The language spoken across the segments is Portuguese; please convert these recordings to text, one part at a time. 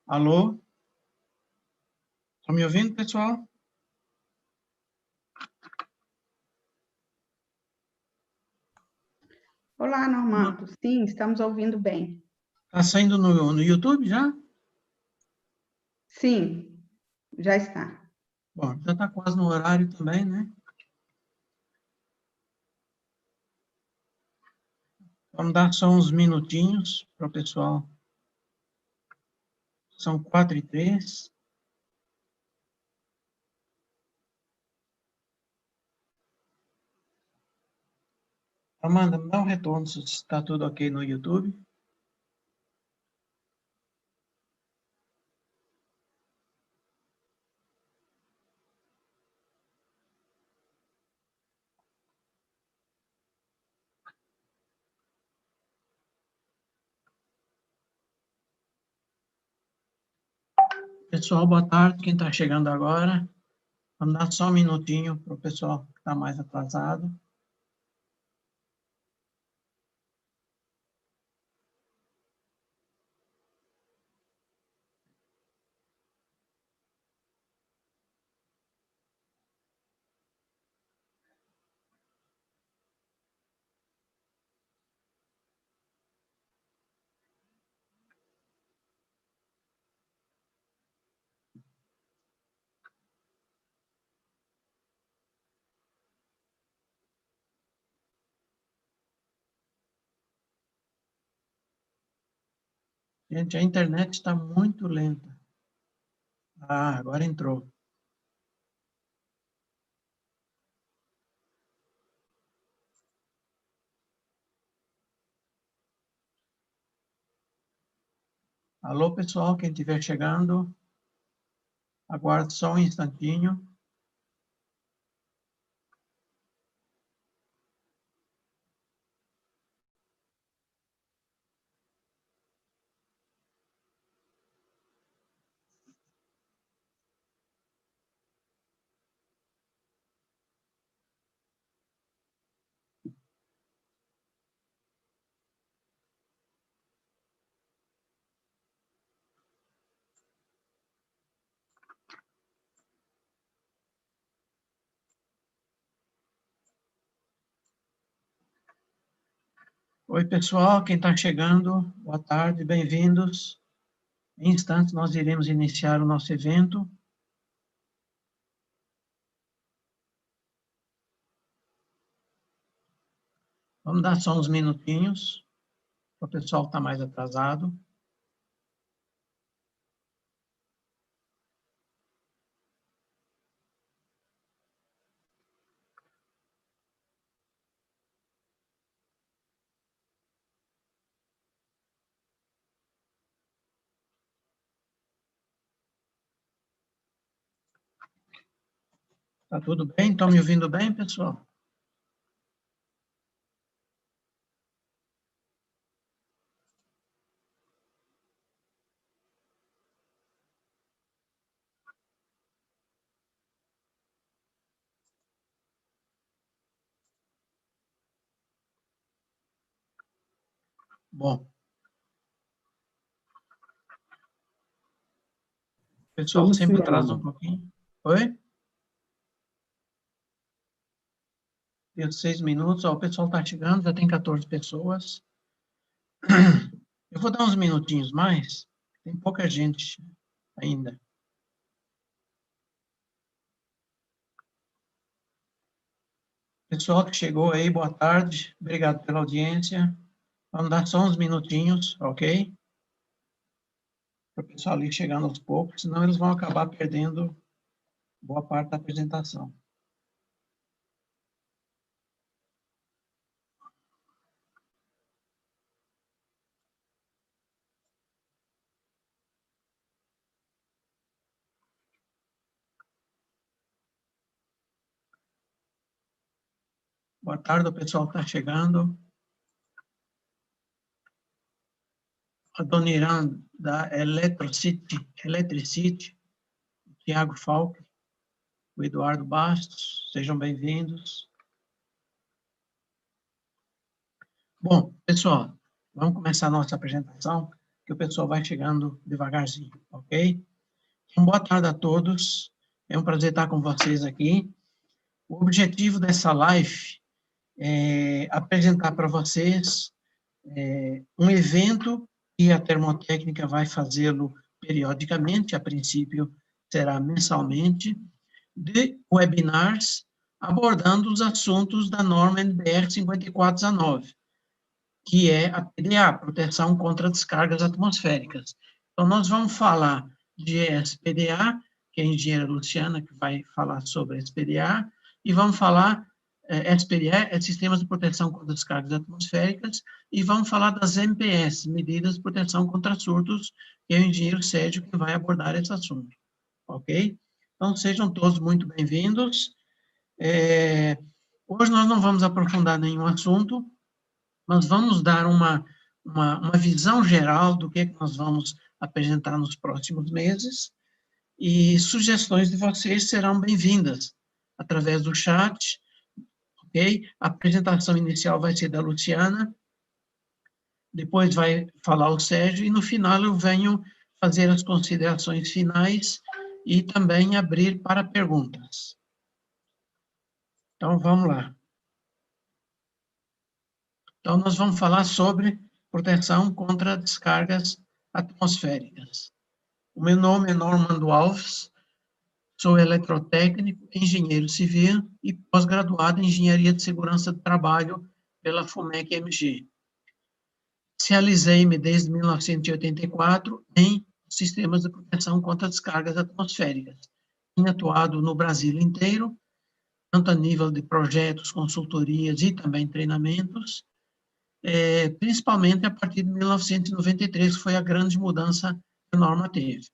Alô? Estão me ouvindo, pessoal? Olá, Normando. Sim, estamos ouvindo bem. Está saindo no YouTube já? Sim, já está. Bom, já está quase no horário também, né? Vamos dar só uns minutinhos para o pessoal. São 4h03. Amanda, me dá um retorno se está tudo ok no YouTube. Pessoal, boa tarde. Quem está chegando agora, vamos dar só um minutinho para o pessoal que está mais atrasado. Gente, a internet está muito lenta. Ah, agora entrou. Alô, pessoal, quem estiver chegando, aguarde só um instantinho. Oi, pessoal, quem está chegando, boa tarde, bem-vindos. Em instantes, nós iremos iniciar o nosso evento. Vamos dar só uns minutinhos, para o pessoal estar mais atrasado. Tá tudo bem? Estão me ouvindo bem, pessoal? Bom. O pessoal sempre atrasa um pouquinho. Oi? Deu 6 minutos. Ó, o pessoal está chegando, já tem 14 pessoas. Eu vou dar uns minutinhos mais. Tem pouca gente ainda. Pessoal que chegou aí, boa tarde. Obrigado pela audiência. Vamos dar só uns minutinhos, ok? Para o pessoal ali chegando aos poucos, senão eles vão acabar perdendo boa parte da apresentação. Boa tarde, o pessoal está chegando. A Dona Irã, da Electricity, o Tiago Falck, o Eduardo Bastos, sejam bem-vindos. Bom, pessoal, vamos começar a nossa apresentação. que o pessoal vai chegando devagarzinho, ok? Então, boa tarde a todos. É um prazer estar com vocês aqui. O objetivo dessa live é apresentar para vocês um evento e a Termotécnica vai fazê-lo periodicamente, a princípio será mensalmente, de webinars abordando os assuntos da norma NBR 5419, que é a PDA, Proteção contra Descargas Atmosféricas. Então, nós vamos falar de SPDA, que é a engenheira Luciana que vai falar sobre SPDA, e vamos falar, SPDA é Sistemas de Proteção contra Descargas Atmosféricas, e vamos falar das MPS, Medidas de Proteção contra Surtos, que é o engenheiro Sérgio que vai abordar esse assunto, ok? Então, sejam todos muito bem-vindos. Hoje nós não vamos aprofundar nenhum assunto, mas vamos dar uma visão geral do que é que nós vamos apresentar nos próximos meses, e sugestões de vocês serão bem-vindas através do chat, ok? A apresentação inicial vai ser da Luciana, depois vai falar o Sérgio, e no final eu venho fazer as considerações finais e também abrir para perguntas. Então, vamos lá. Então, nós vamos falar sobre proteção contra descargas atmosféricas. O meu nome é Normando Alves, sou eletrotécnico, engenheiro civil e pós-graduado em Engenharia de Segurança do Trabalho pela FUMEC-MG. Especializei-me desde 1984 em sistemas de proteção contra descargas atmosféricas. Tenho atuado no Brasil inteiro, tanto a nível de projetos, consultorias e também treinamentos, principalmente a partir de 1993, que foi a grande mudança que a norma teve.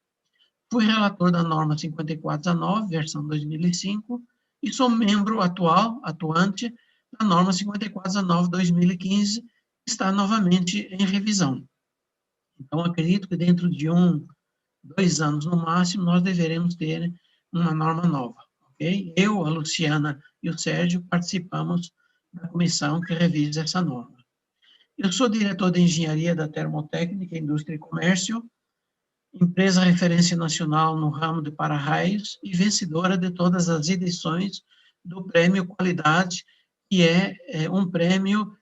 Fui relator da norma 5419, versão 2005, e sou membro atuante, da norma 5419-2015, que está novamente em revisão. Então, acredito que dentro de 2 anos no máximo, nós deveremos ter uma norma nova, ok? Eu, a Luciana e o Sérgio participamos da comissão que revisa essa norma. Eu sou diretor de engenharia da Termotécnica, Indústria e Comércio, empresa referência nacional no ramo de para-raios e vencedora de todas as edições do Prêmio Qualidade, que é um prêmio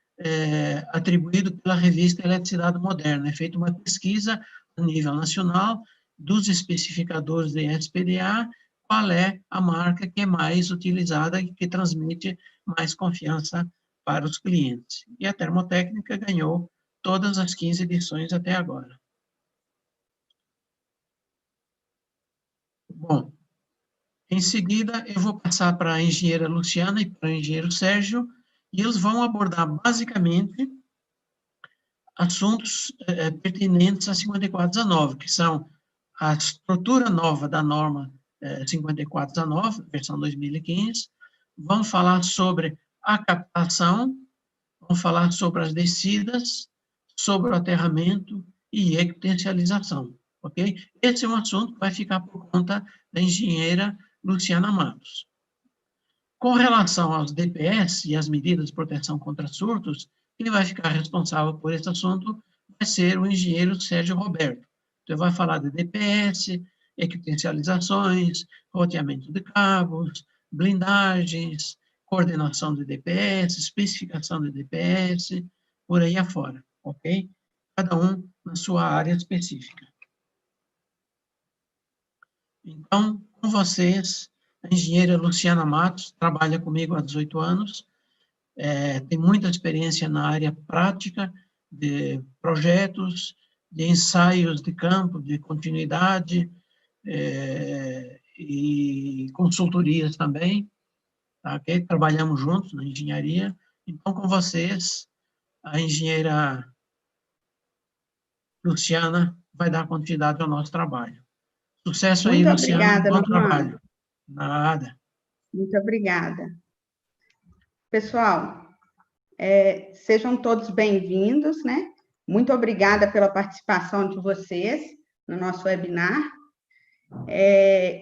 atribuído pela revista Eletricidade Moderna. É feita uma pesquisa a nível nacional dos especificadores de SPDA, qual é a marca que é mais utilizada e que transmite mais confiança para os clientes. E a Termotécnica ganhou todas as 15 edições até agora. Bom, em seguida eu vou passar para a engenheira Luciana e para o engenheiro Sérgio, e eles vão abordar basicamente assuntos pertinentes a 5419, que são a estrutura nova da norma 5419, versão 2015, vão falar sobre a captação, vão falar sobre as descidas, sobre o aterramento e equitencialização, ok? Esse é um assunto que vai ficar por conta da engenheira Luciana Matos. Com relação aos DPS e as medidas de proteção contra surtos, quem vai ficar responsável por esse assunto vai ser o engenheiro Sérgio Roberto. Então, vai falar de DPS, equitencializações, roteamento de cabos, blindagens, coordenação de DPS, especificação de DPS, por aí afora, ok? Cada um na sua área específica. Então, com vocês, a engenheira Luciana Matos trabalha comigo há 18 anos, tem muita experiência na área prática de projetos, de ensaios de campo, de continuidade e consultorias também, tá, okay? Trabalhamos juntos na engenharia. Então, com vocês, a engenheira Luciana vai dar continuidade ao nosso trabalho. Sucesso aí, Luciana. Bom trabalho. Nada. Muito obrigada. Pessoal, sejam todos bem-vindos, né? Muito obrigada pela participação de vocês no nosso webinar.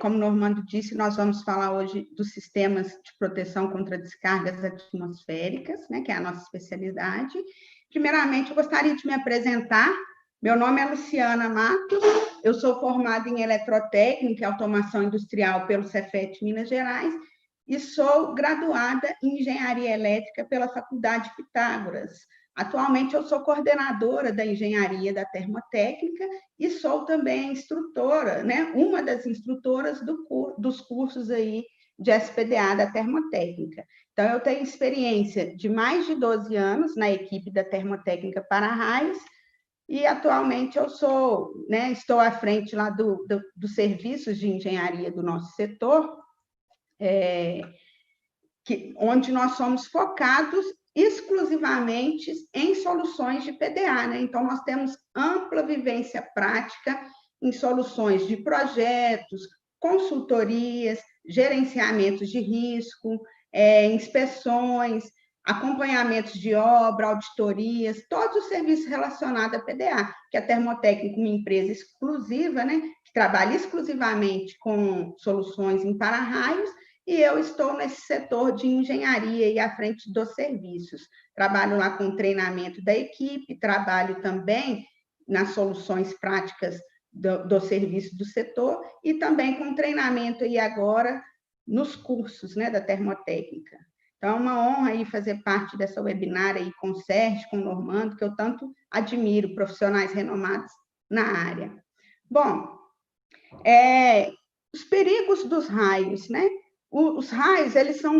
Como o Normando disse, nós vamos falar hoje dos sistemas de proteção contra descargas atmosféricas, né, que é a nossa especialidade. Primeiramente, eu gostaria de me apresentar. Meu nome é Luciana Matos, eu sou formada em Eletrotécnica e Automação Industrial pelo Cefet Minas Gerais e sou graduada em Engenharia Elétrica pela Faculdade Pitágoras. Atualmente, eu sou coordenadora da Engenharia da Termotécnica e sou também instrutora, né? Uma das instrutoras dos cursos aí de SPDA da Termotécnica. Então, eu tenho experiência de mais de 12 anos na equipe da Termotécnica Para-Raios e, atualmente, eu sou, né, estou à frente lá dos serviços de engenharia do nosso setor, onde nós somos focados exclusivamente em soluções de PDA, né? Então, nós temos ampla vivência prática em soluções de projetos, consultorias, gerenciamentos de risco, inspeções, acompanhamentos de obra, auditorias, todos os serviços relacionados a PDA, que a Termotécnica é uma empresa exclusiva, né, que trabalha exclusivamente com soluções em para-raios, e eu estou nesse setor de engenharia e à frente dos serviços. Trabalho lá com treinamento da equipe, trabalho também nas soluções práticas do serviço do setor e também com treinamento aí agora nos cursos, né, da Termotécnica. Então, é uma honra aí fazer parte dessa webinar aí com o Sérgio, com o Normando, que eu tanto admiro, profissionais renomados na área. Bom, os perigos dos raios, né? Os raios, eles são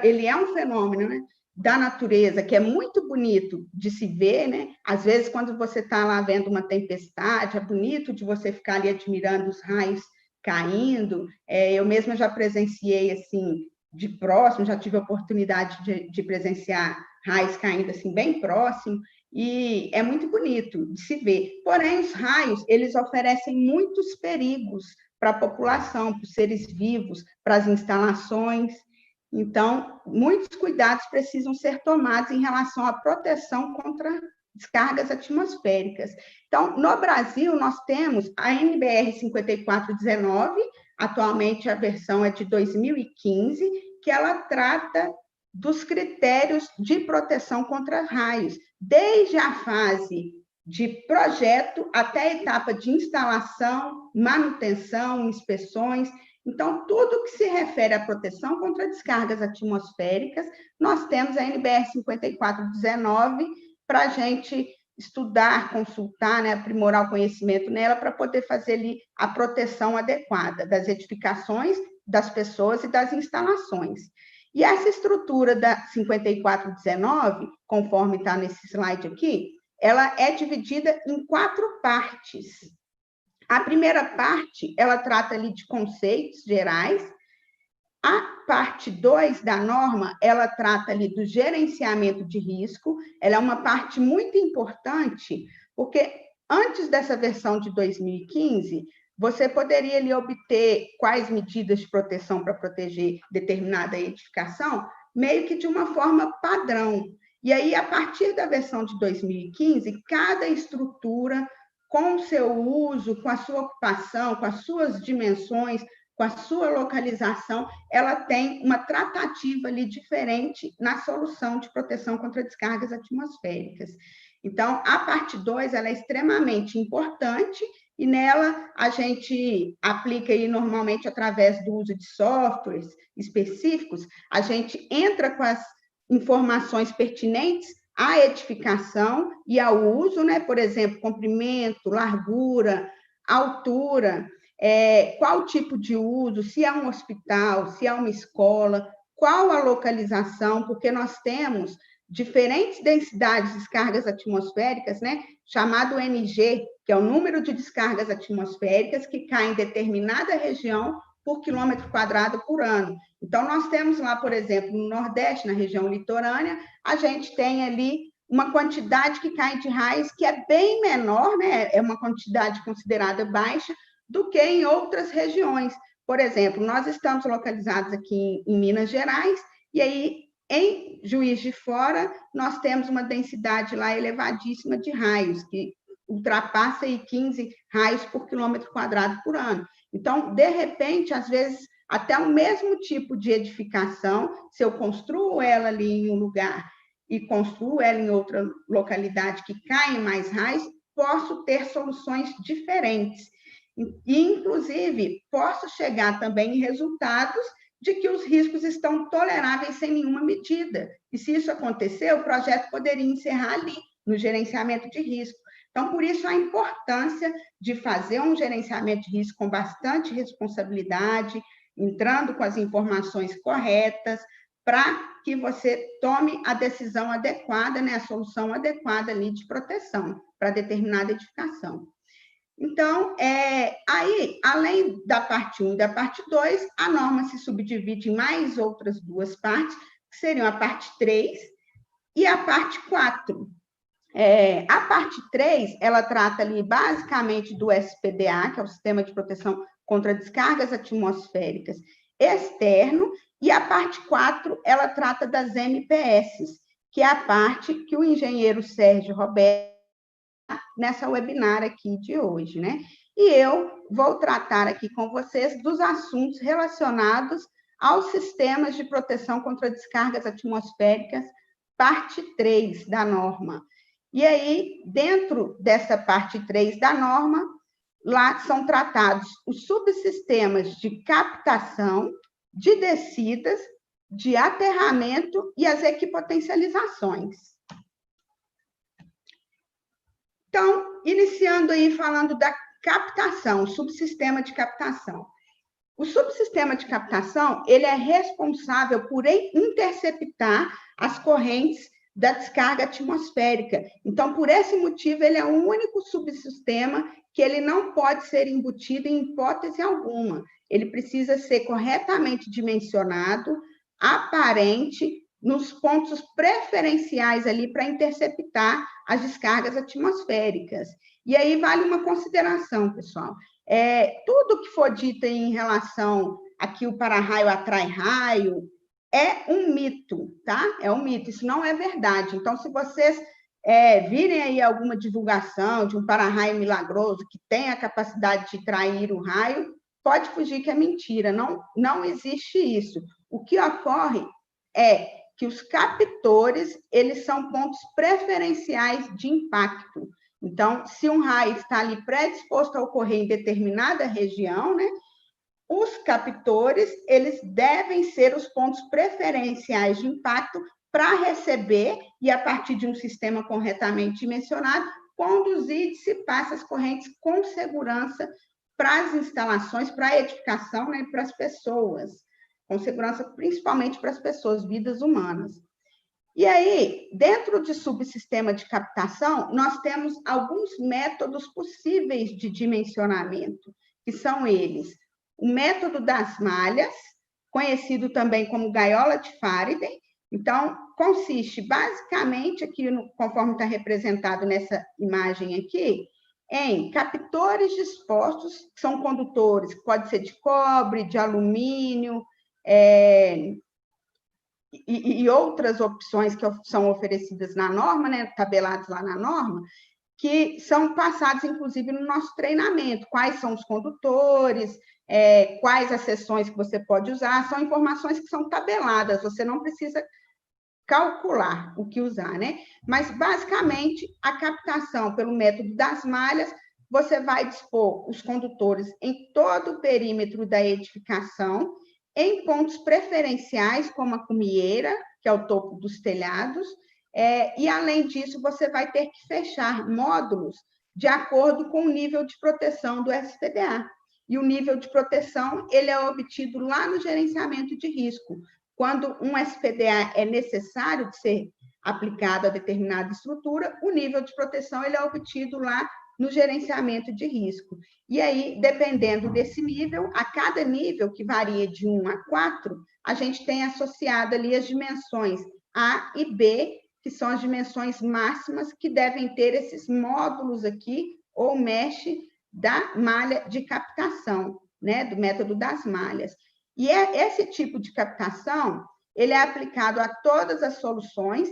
ele é um fenômeno, né, da natureza, que é muito bonito de se ver, né? Às vezes, quando você está lá vendo uma tempestade, é bonito de você ficar ali admirando os raios caindo. Eu mesma já presenciei, assim, de próximo, já tive a oportunidade de presenciar raios caindo, assim, bem próximo, e é muito bonito de se ver. Porém, os raios, eles oferecem muitos perigos para a população, para os seres vivos, para as instalações. Então, muitos cuidados precisam ser tomados em relação à proteção contra descargas atmosféricas. Então, no Brasil, nós temos a NBR 5419, atualmente a versão é de 2015, que ela trata dos critérios de proteção contra raios, desde a fase de projeto até a etapa de instalação, manutenção, inspeções. Então, tudo que se refere à proteção contra descargas atmosféricas, nós temos a NBR 5419 para a gente estudar, consultar, né, aprimorar o conhecimento nela para poder fazer ali a proteção adequada das edificações, das pessoas e das instalações. E essa estrutura da 5419, conforme está nesse slide aqui, ela é dividida em 4 partes. A primeira parte, ela trata ali de conceitos gerais. A parte 2 da norma, ela trata ali do gerenciamento de risco. Ela é uma parte muito importante, porque antes dessa versão de 2015, você poderia ali obter quais medidas de proteção para proteger determinada edificação, meio que de uma forma padrão. E aí, a partir da versão de 2015, cada estrutura, com o seu uso, com a sua ocupação, com as suas dimensões, com a sua localização, ela tem uma tratativa ali diferente na solução de proteção contra descargas atmosféricas. Então, a parte 2, ela é extremamente importante e nela a gente aplica aí normalmente através do uso de softwares específicos, a gente entra com as informações pertinentes à edificação e ao uso, né? Por exemplo, comprimento, largura, altura, qual tipo de uso, se é um hospital, se é uma escola, qual a localização, porque nós temos diferentes densidades de descargas atmosféricas, né? Chamado NG, que é o número de descargas atmosféricas que caem em determinada região por quilômetro quadrado por ano. Então, nós temos lá, por exemplo, no Nordeste, na região litorânea, a gente tem ali uma quantidade que cai de raios que é bem menor, né? É uma quantidade considerada baixa do que em outras regiões. Por exemplo, nós estamos localizados aqui em Minas Gerais, e aí, em Juiz de Fora, nós temos uma densidade lá elevadíssima de raios, que ultrapassa aí 15 raios por quilômetro quadrado por ano. Então, de repente, às vezes, até o mesmo tipo de edificação, se eu construo ela ali em um lugar e construo ela em outra localidade que caem mais raios, posso ter soluções diferentes. E, inclusive, posso chegar também em resultados de que os riscos estão toleráveis sem nenhuma medida. E, se isso acontecer, o projeto poderia encerrar ali, no gerenciamento de risco. Então, por isso, a importância de fazer um gerenciamento de risco com bastante responsabilidade, entrando com as informações corretas, para que você tome a decisão adequada, né, a solução adequada ali de proteção para determinada edificação. Então, aí, além da parte 1 e da parte 2, a norma se subdivide em mais outras duas partes, que seriam a parte 3 e a parte 4. A parte 3, ela trata ali basicamente do SPDA, que é o Sistema de Proteção contra Descargas Atmosféricas Externo, e a parte 4, ela trata das MPS, que é a parte que o engenheiro Sérgio Roberto nessa webinar aqui de hoje, né? E eu vou tratar aqui com vocês dos assuntos relacionados aos sistemas de proteção contra descargas atmosféricas, parte 3 da norma. E aí, dentro dessa parte 3 da norma, lá são tratados os subsistemas de captação, de descidas, de aterramento e as equipotencializações. Então, iniciando aí falando da captação, o subsistema de captação. O subsistema de captação, ele é responsável por interceptar as correntes da descarga atmosférica. Então, por esse motivo, ele é o único subsistema que ele não pode ser embutido em hipótese alguma. Ele precisa ser corretamente dimensionado, aparente, nos pontos preferenciais ali para interceptar as descargas atmosféricas. E aí vale uma consideração, pessoal. Tudo que for dito em relação a que o para-raio atrai raio é um mito, tá? É um mito, isso não é verdade. Então, se vocês virem aí alguma divulgação de um para-raio milagroso que tem a capacidade de trair o raio, pode fugir que é mentira, não existe isso. O que ocorre é que os captores, eles são pontos preferenciais de impacto. Então, se um raio está ali predisposto a ocorrer em determinada região, né, os captores, eles devem ser os pontos preferenciais de impacto para receber e, a partir de um sistema corretamente dimensionado, conduzir e dissipar essas correntes com segurança para as instalações, para a edificação, né, para as pessoas, com segurança principalmente para as pessoas, vidas humanas. E aí, dentro de subsistema de captação, nós temos alguns métodos possíveis de dimensionamento, que são eles: o método das malhas, conhecido também como gaiola de Faraday. Então, consiste basicamente, aqui, conforme está representado nessa imagem aqui, em captores dispostos, que são condutores, que pode ser de cobre, de alumínio, e outras opções que são oferecidas na norma, né, tabelados lá na norma, que são passados, inclusive, no nosso treinamento. Quais são os condutores, quais as seções que você pode usar, são informações que são tabeladas, você não precisa calcular o que usar, né? Mas, basicamente, a captação pelo método das malhas, você vai dispor os condutores em todo o perímetro da edificação, em pontos preferenciais, como a cumieira, que é o topo dos telhados, e, além disso, você vai ter que fechar módulos de acordo com o nível de proteção do SPDA. E o nível de proteção, ele é obtido lá no gerenciamento de risco. Quando um SPDA é necessário de ser aplicado a determinada estrutura, o nível de proteção ele é obtido lá no gerenciamento de risco. E aí, dependendo desse nível, a cada nível, que varia de 1 a 4, a gente tem associado ali as dimensões A e B, que são as dimensões máximas que devem ter esses módulos aqui, ou mesh, da malha de captação, né, do método das malhas. E esse tipo de captação, ele é aplicado a todas as soluções,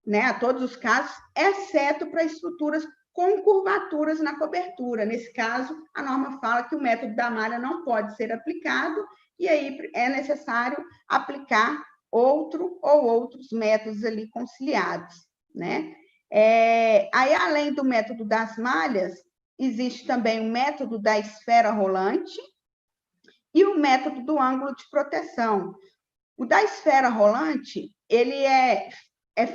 né, a todos os casos, exceto para estruturas com curvaturas na cobertura. Nesse caso, a norma fala que o método da malha não pode ser aplicado, e aí é necessário aplicar outro ou outros métodos ali conciliados, né? Aí, além do método das malhas, existe também o método da esfera rolante e o método do ângulo de proteção. O da esfera rolante, ele é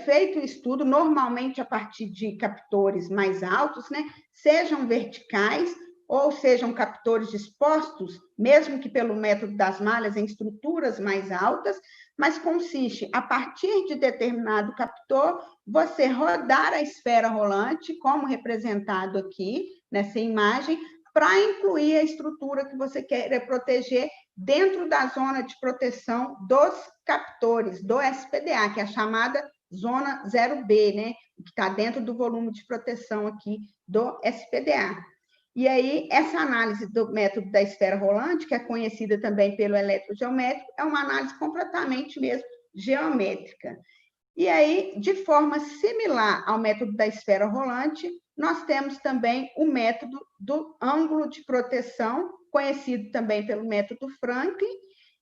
feito o estudo normalmente a partir de captores mais altos, né? Sejam verticais ou sejam captores dispostos, mesmo que pelo método das malhas, em estruturas mais altas, mas consiste, a partir de determinado captor, você rodar a esfera rolante, como representado aqui nessa imagem, para incluir a estrutura que você quer proteger dentro da zona de proteção dos captores, do SPDA, que é a chamada zona 0B, né? Que está dentro do volume de proteção aqui do SPDA. E aí, essa análise do método da esfera rolante, que é conhecida também pelo eletrogeométrico, é uma análise completamente mesmo geométrica. E aí, de forma similar ao método da esfera rolante, nós temos também o método do ângulo de proteção, conhecido também pelo método Franklin,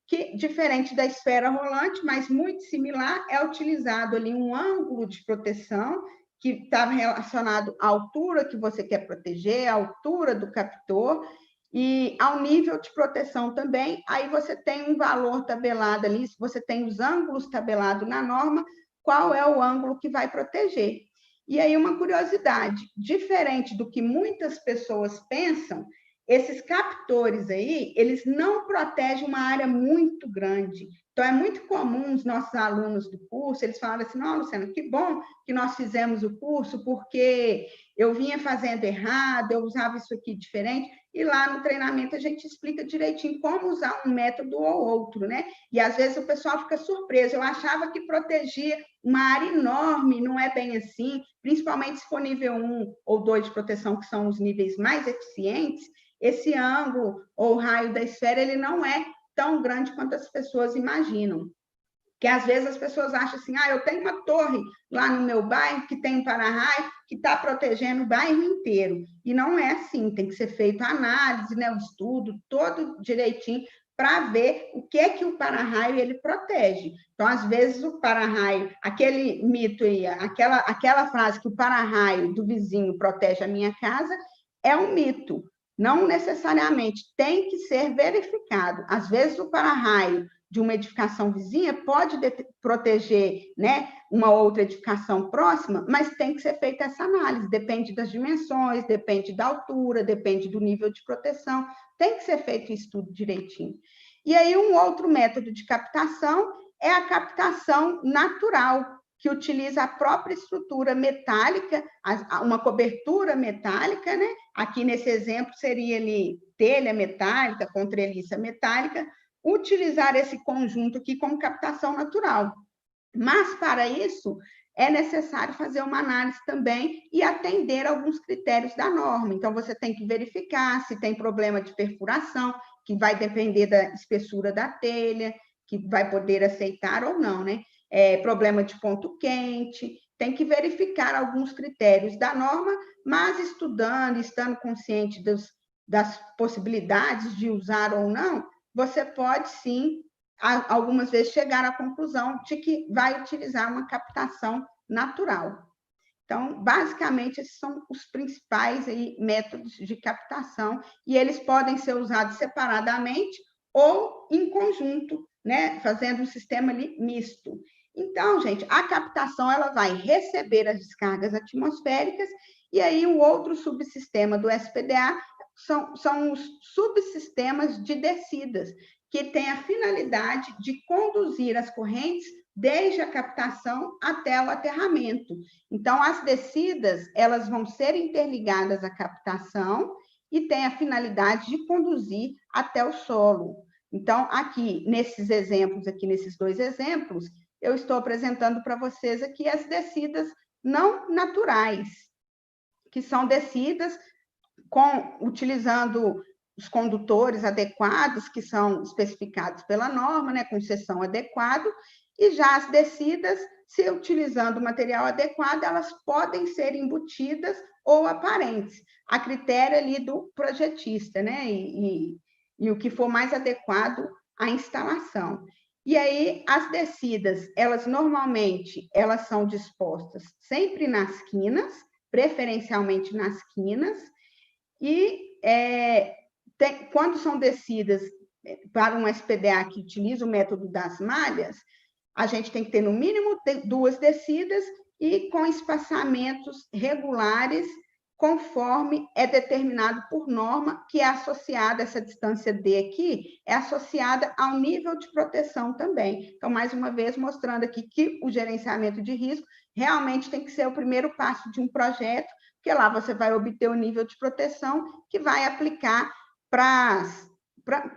que, diferente da esfera rolante, mas muito similar, é utilizado ali um ângulo de proteção que está relacionado à altura que você quer proteger, à altura do captor, e ao nível de proteção também. Aí você tem um valor tabelado ali, você tem os ângulos tabelados na norma, qual é o ângulo que vai proteger. E aí uma curiosidade, diferente do que muitas pessoas pensam, esses captores aí, eles não protegem uma área muito grande. Então, é muito comum os nossos alunos do curso, eles falam assim, não, Luciana, que bom que nós fizemos o curso, porque eu vinha fazendo errado, eu usava isso aqui diferente, e lá no treinamento a gente explica direitinho como usar um método ou outro, né? E às vezes o pessoal fica surpreso, eu achava que protegia uma área enorme, não é bem assim, principalmente se for nível 1 ou 2 de proteção, que são os níveis mais eficientes, esse ângulo ou raio da esfera, ele não é tão grande quanto as pessoas imaginam. Que às vezes as pessoas acham assim, eu tenho uma torre lá no meu bairro que tem um para-raio que está protegendo o bairro inteiro. E não é assim, tem que ser feita a análise, né, o estudo todo direitinho para ver o que é que o para-raio ele protege. Então, às vezes, o para-raio, aquele mito aí, aquela frase que o para-raio do vizinho protege a minha casa, é um mito. Não necessariamente, tem que ser verificado. Às vezes, o para-raio de uma edificação vizinha pode proteger, né, uma outra edificação próxima, mas tem que ser feita essa análise. Depende das dimensões, depende da altura, depende do nível de proteção. Tem que ser feito o estudo direitinho. E aí, um outro método de captação é a captação natural, que utiliza a própria estrutura metálica, uma cobertura metálica, né? Aqui nesse exemplo seria ali telha metálica com treliça metálica, utilizar esse conjunto aqui como captação natural. Mas, para isso, é necessário fazer uma análise também e atender alguns critérios da norma. Então, você tem que verificar se tem problema de perfuração, que vai depender da espessura da telha, que vai poder aceitar ou não, né? Problema de ponto quente, tem que verificar alguns critérios da norma, mas estudando, estando consciente das possibilidades de usar ou não, você pode sim, algumas vezes, chegar à conclusão de que vai utilizar uma captação natural. Então, basicamente, esses são os principais aí, métodos de captação, e eles podem ser usados separadamente ou em conjunto, né? Fazendo um sistema ali misto. Então, gente, a captação ela vai receber as descargas atmosféricas, e aí o outro subsistema do SPDA são os subsistemas de descidas, que têm a finalidade de conduzir as correntes desde a captação até o aterramento. Então, as descidas, elas vão ser interligadas à captação e têm a finalidade de conduzir até o solo. Então, aqui, nesses exemplos, aqui nesses dois exemplos, eu estou apresentando para vocês aqui as descidas não naturais, que são descidas utilizando os condutores adequados, que são especificados pela norma, né, com seção adequado, e já as descidas, se utilizando o material adequado, elas podem ser embutidas ou aparentes, a critério ali do projetista, né, e o que for mais adequado à instalação. E aí, as descidas, elas normalmente, elas são dispostas sempre nas quinas, preferencialmente nas quinas, e quando são descidas para um SPDA que utiliza o método das malhas, a gente tem que ter, no mínimo, 2 descidas e com espaçamentos regulares, conforme é determinado por norma, que é associada, essa distância D aqui, é associada ao nível de proteção também. Então, mais uma vez, mostrando aqui que o gerenciamento de risco realmente tem que ser o primeiro passo de um projeto, porque lá você vai obter o nível de proteção que vai aplicar para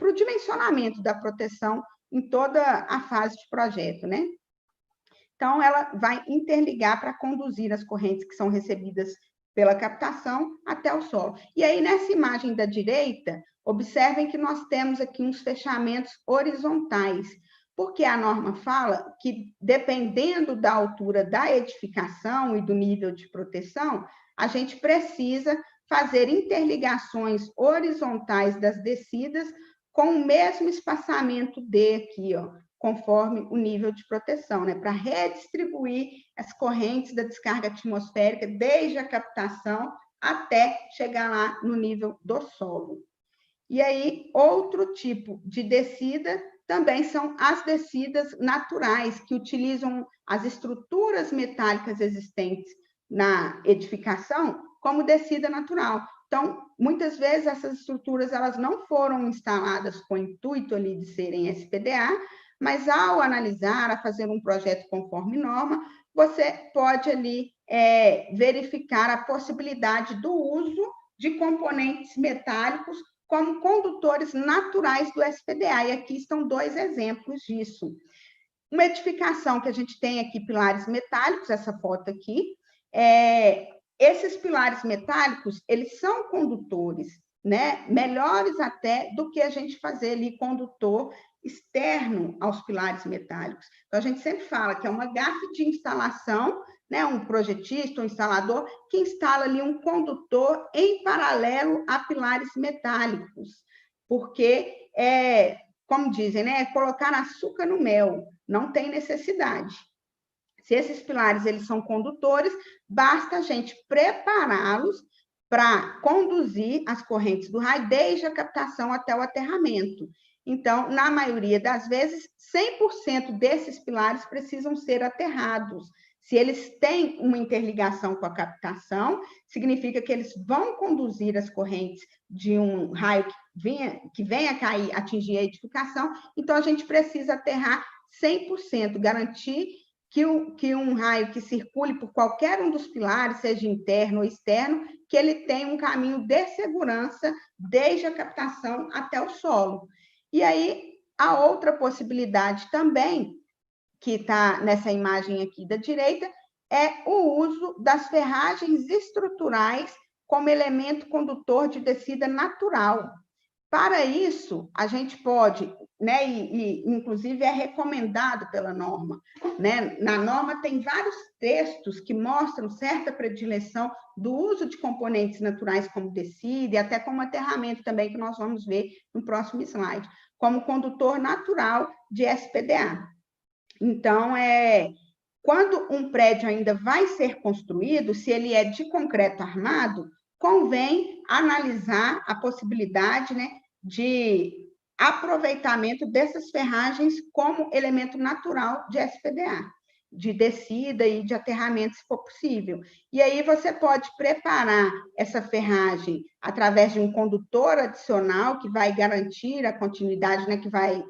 o dimensionamento da proteção em toda a fase de projeto, né? Então, ela vai interligar para conduzir as correntes que são recebidas pela captação até o solo. E aí, nessa imagem da direita, observem que nós temos aqui uns fechamentos horizontais, porque a norma fala que, dependendo da altura da edificação e do nível de proteção, a gente precisa fazer interligações horizontais das descidas com o mesmo espaçamento D aqui, ó, conforme o nível de proteção, né? Para redistribuir as correntes da descarga atmosférica desde a captação até chegar lá no nível do solo. E aí, outro tipo de descida também são as descidas naturais, que utilizam as estruturas metálicas existentes na edificação como descida natural. Então, muitas vezes, essas estruturas elas não foram instaladas com o intuito ali de serem SPDA, mas ao analisar, a fazer um projeto conforme norma, você pode ali verificar a possibilidade do uso de componentes metálicos como condutores naturais do SPDA. E aqui estão 2 exemplos disso. Uma edificação que a gente tem aqui, pilares metálicos, essa foto aqui, esses pilares metálicos, eles são condutores, né? Melhores até do que a gente fazer ali condutor externo aos pilares metálicos. Então, a gente sempre fala que é uma gafe de instalação, né? Um projetista, um instalador, que instala ali um condutor em paralelo a pilares metálicos, porque, como dizem, né? Colocar açúcar no mel, não tem necessidade. Se esses pilares eles são condutores, basta a gente prepará-los para conduzir as correntes do raio desde a captação até o aterramento. Então, na maioria das vezes, 100% desses pilares precisam ser aterrados. Se eles têm uma interligação com a captação, significa que eles vão conduzir as correntes de um raio que venha a cair, atingir a edificação. Então, a gente precisa aterrar 100%, garantir que um raio que circule por qualquer um dos pilares, seja interno ou externo, que ele tenha um caminho de segurança desde a captação até o solo. E aí, a outra possibilidade também, que está nessa imagem aqui da direita, é o uso das ferragens estruturais como elemento condutor de descida natural. Para isso, a gente pode, né, e inclusive é recomendado pela norma, né? Na norma tem vários textos que mostram certa predileção do uso de componentes naturais como descida e até como aterramento também, que nós vamos ver no próximo slide, como condutor natural de SPDA. Então, quando um prédio ainda vai ser construído, se ele é de concreto armado, convém analisar a possibilidade, né, de aproveitamento dessas ferragens como elemento natural de SPDA, de descida e de aterramento, se for possível. E aí você pode preparar essa ferragem através de um condutor adicional que vai garantir a continuidade, né, que vai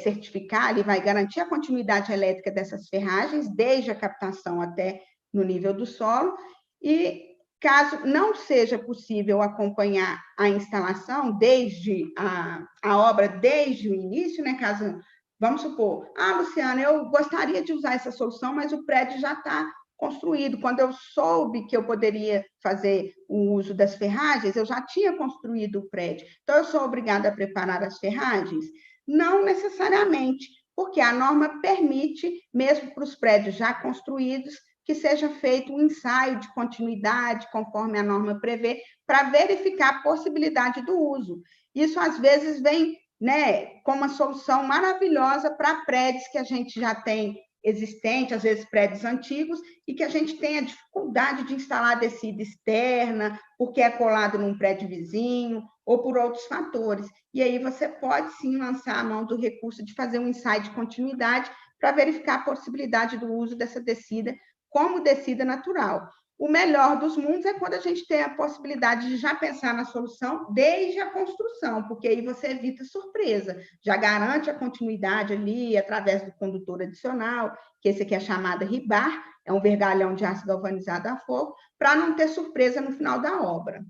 certificar, ele vai garantir a continuidade elétrica dessas ferragens, desde a captação até no nível do solo, e caso não seja possível acompanhar a instalação desde a obra, desde o início, né? Caso, vamos supor, Luciana, eu gostaria de usar essa solução, mas o prédio já está construído. Quando eu soube que eu poderia fazer o uso das ferragens, eu já tinha construído o prédio. Então, eu sou obrigada a preparar as ferragens? Não necessariamente, porque a norma permite, mesmo para os prédios já construídos, que seja feito um ensaio de continuidade, conforme a norma prevê, para verificar a possibilidade do uso. Isso, às vezes, vem né, como uma solução maravilhosa para prédios que a gente já tem existente, às vezes prédios antigos, e que a gente tem a dificuldade de instalar descida externa, porque é colado num prédio vizinho, ou por outros fatores. E aí você pode, sim, lançar a mão do recurso de fazer um ensaio de continuidade para verificar a possibilidade do uso dessa descida como descida natural. O melhor dos mundos é quando a gente tem a possibilidade de já pensar na solução desde a construção, porque aí você evita surpresa, já garante a continuidade ali através do condutor adicional, que esse aqui é chamado rebar, é um vergalhão de aço galvanizado a fogo, para não ter surpresa no final da obra.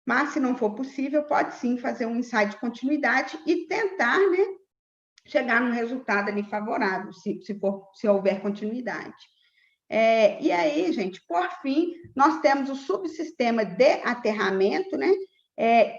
Mas, se não for possível, pode sim fazer um ensaio de continuidade e tentar, né, chegar num resultado ali favorável, se houver continuidade. E aí, gente, por fim, nós temos o subsistema de aterramento, né,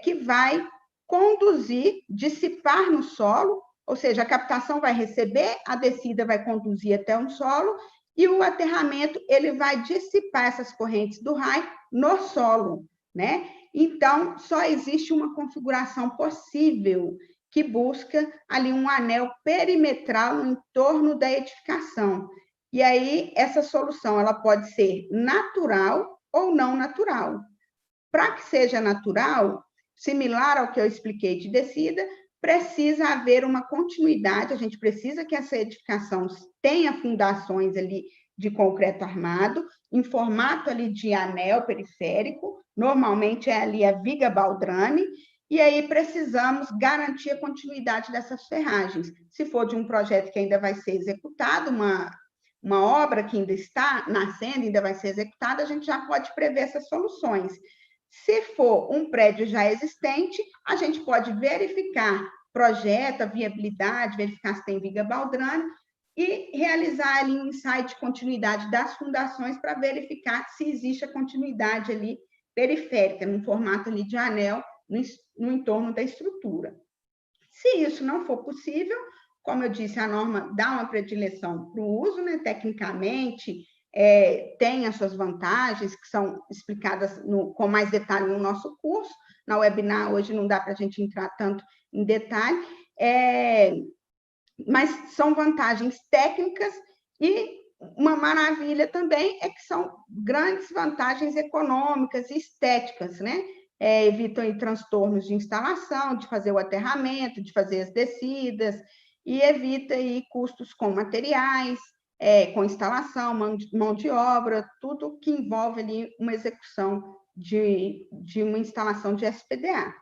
que vai conduzir, dissipar no solo, ou seja, a captação vai receber, a descida vai conduzir até um solo, e o aterramento ele vai dissipar essas correntes do raio no solo, né? Então, só existe uma configuração possível que busca ali um anel perimetral no entorno da edificação. E aí, essa solução ela pode ser natural ou não natural. Para que seja natural, similar ao que eu expliquei de descida, precisa haver uma continuidade, a gente precisa que essa edificação tenha fundações ali de concreto armado, em formato ali de anel periférico, normalmente é ali a viga baldrame, e aí precisamos garantir a continuidade dessas ferragens. Se for de um projeto que ainda vai ser executado, uma obra que ainda está nascendo, ainda vai ser executada, a gente já pode prever essas soluções. Se for um prédio já existente, a gente pode verificar projeto, a viabilidade, verificar se tem viga baldrame e realizar ali um ensaio de continuidade das fundações para verificar se existe a continuidade ali periférica, no formato ali de anel, no entorno da estrutura. Se isso não for possível, como eu disse, a norma dá uma predileção para o uso, né? Tecnicamente, tem as suas vantagens, que são explicadas com mais detalhe no nosso curso. Na webinar, hoje não dá para a gente entrar tanto em detalhe, mas são vantagens técnicas e uma maravilha também é que são grandes vantagens econômicas e estéticas, né? Evitam transtornos de instalação, de fazer o aterramento, de fazer as descidas, e evita aí custos com materiais, com instalação, mão de obra, tudo que envolve ali uma execução de uma instalação de SPDA.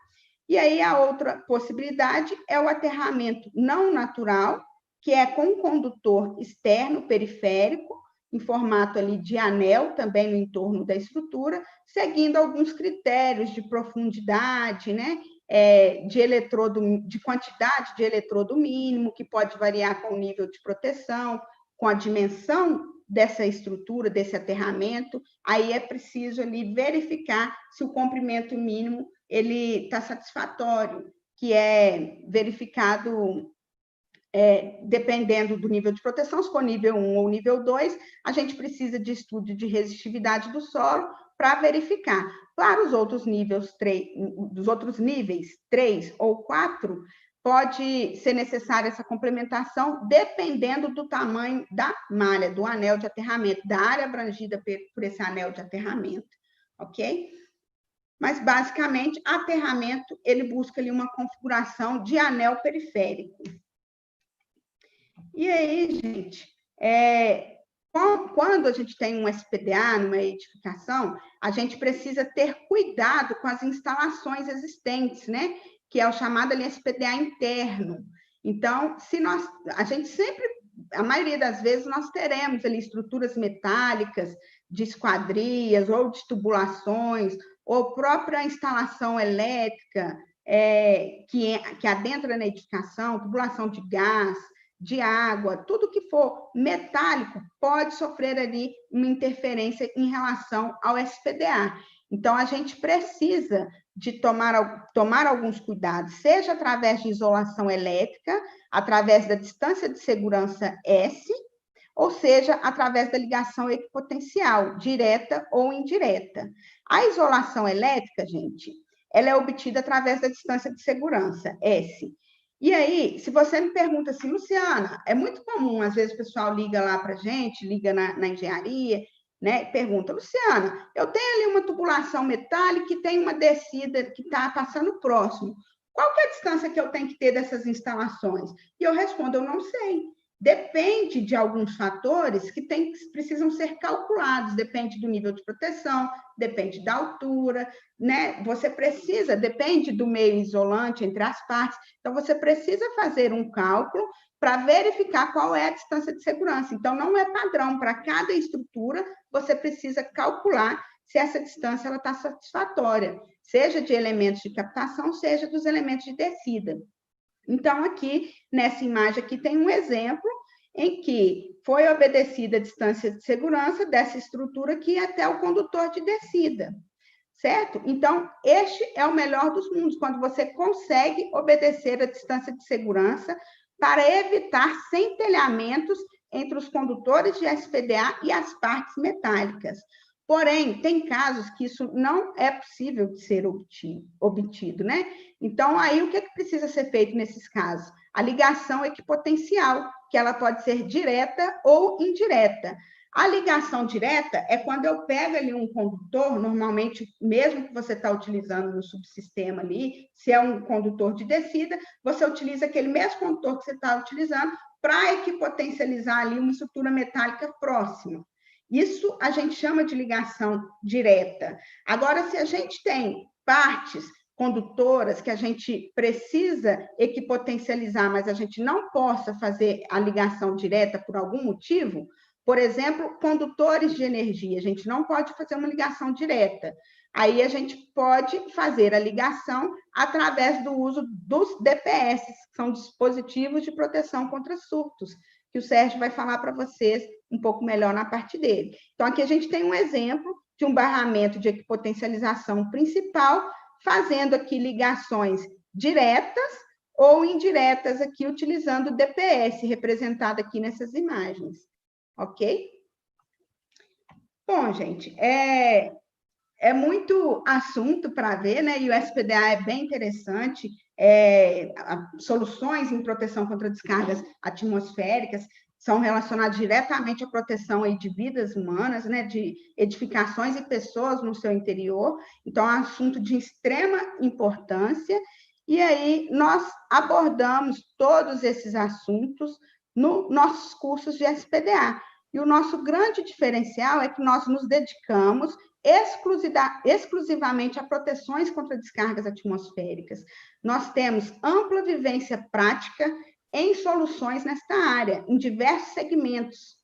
E aí a outra possibilidade é o aterramento não natural, que é com um condutor externo periférico, em formato ali de anel, também no entorno da estrutura, seguindo alguns critérios de profundidade, né? De quantidade de eletrodo mínimo, que pode variar com o nível de proteção, com a dimensão dessa estrutura, desse aterramento. Aí é preciso ali verificar se o comprimento mínimo ele está satisfatório, que é verificado dependendo do nível de proteção, se for nível 1 ou nível 2, a gente precisa de estudo de resistividade do solo para verificar. Para os outros níveis, dos outros níveis, 3 ou 4, pode ser necessária essa complementação, dependendo do tamanho da malha, do anel de aterramento, da área abrangida por esse anel de aterramento, ok? Mas, basicamente, aterramento, ele busca ali uma configuração de anel periférico. E aí, gente, quando a gente tem um SPDA numa edificação, a gente precisa ter cuidado com as instalações existentes, né? Que é o chamado ali SPDA interno. Então, a maioria das vezes, nós teremos ali estruturas metálicas de esquadrias ou de tubulações, ou própria instalação elétrica que adentra na edificação, tubulação de gás, de água, tudo que for metálico pode sofrer ali uma interferência em relação ao SPDA. Então, a gente precisa de tomar alguns cuidados, seja através de isolação elétrica, através da distância de segurança S, ou seja, através da ligação equipotencial, direta ou indireta. A isolação elétrica, gente, ela é obtida através da distância de segurança, S. E aí, se você me pergunta assim, Luciana, é muito comum, às vezes o pessoal liga lá para a gente, liga na engenharia, né, e pergunta, Luciana, eu tenho ali uma tubulação metálica que tem uma descida que está passando próximo. Qual que é a distância que eu tenho que ter dessas instalações? E eu respondo, eu não sei. Depende de alguns fatores que precisam ser calculados, depende do nível de proteção, depende da altura, né? Você precisa, depende do meio isolante entre as partes, então você precisa fazer um cálculo para verificar qual é a distância de segurança. Então, não é padrão para cada estrutura, você precisa calcular se essa distância está satisfatória, seja de elementos de captação, seja dos elementos de descida. Então, aqui, nessa imagem aqui, tem um exemplo em que foi obedecida a distância de segurança dessa estrutura aqui até o condutor de descida, certo? Então, este é o melhor dos mundos, quando você consegue obedecer a distância de segurança para evitar centelhamentos entre os condutores de SPDA e as partes metálicas. Porém, tem casos que isso não é possível de ser obtido, né? Então, aí, o que precisa ser feito nesses casos? A ligação equipotencial, que ela pode ser direta ou indireta. A ligação direta é quando eu pego ali um condutor, normalmente, mesmo que você está utilizando no subsistema ali, se é um condutor de descida, você utiliza aquele mesmo condutor que você está utilizando para equipotencializar ali uma estrutura metálica próxima. Isso a gente chama de ligação direta. Agora, se a gente tem partes condutoras que a gente precisa equipotencializar, mas a gente não possa fazer a ligação direta por algum motivo, por exemplo, condutores de energia, a gente não pode fazer uma ligação direta. Aí a gente pode fazer a ligação através do uso dos DPS, que são dispositivos de proteção contra surtos, que o Sérgio vai falar para vocês um pouco melhor na parte dele. Então, aqui a gente tem um exemplo de um barramento de equipotencialização principal, fazendo aqui ligações diretas ou indiretas, aqui utilizando o DPS, representado aqui nessas imagens. Ok? Bom, gente, é muito assunto para ver, né? E o SPDA é bem interessante. Soluções em proteção contra descargas atmosféricas são relacionadas diretamente à proteção aí de vidas humanas, né? De edificações e pessoas no seu interior. Então, é um assunto de extrema importância. E aí, nós abordamos todos esses assuntos nos nossos cursos de SPDA. E o nosso grande diferencial é que nós nos dedicamos exclusivamente a proteções contra descargas atmosféricas. Nós temos ampla vivência prática em soluções nesta área, em diversos segmentos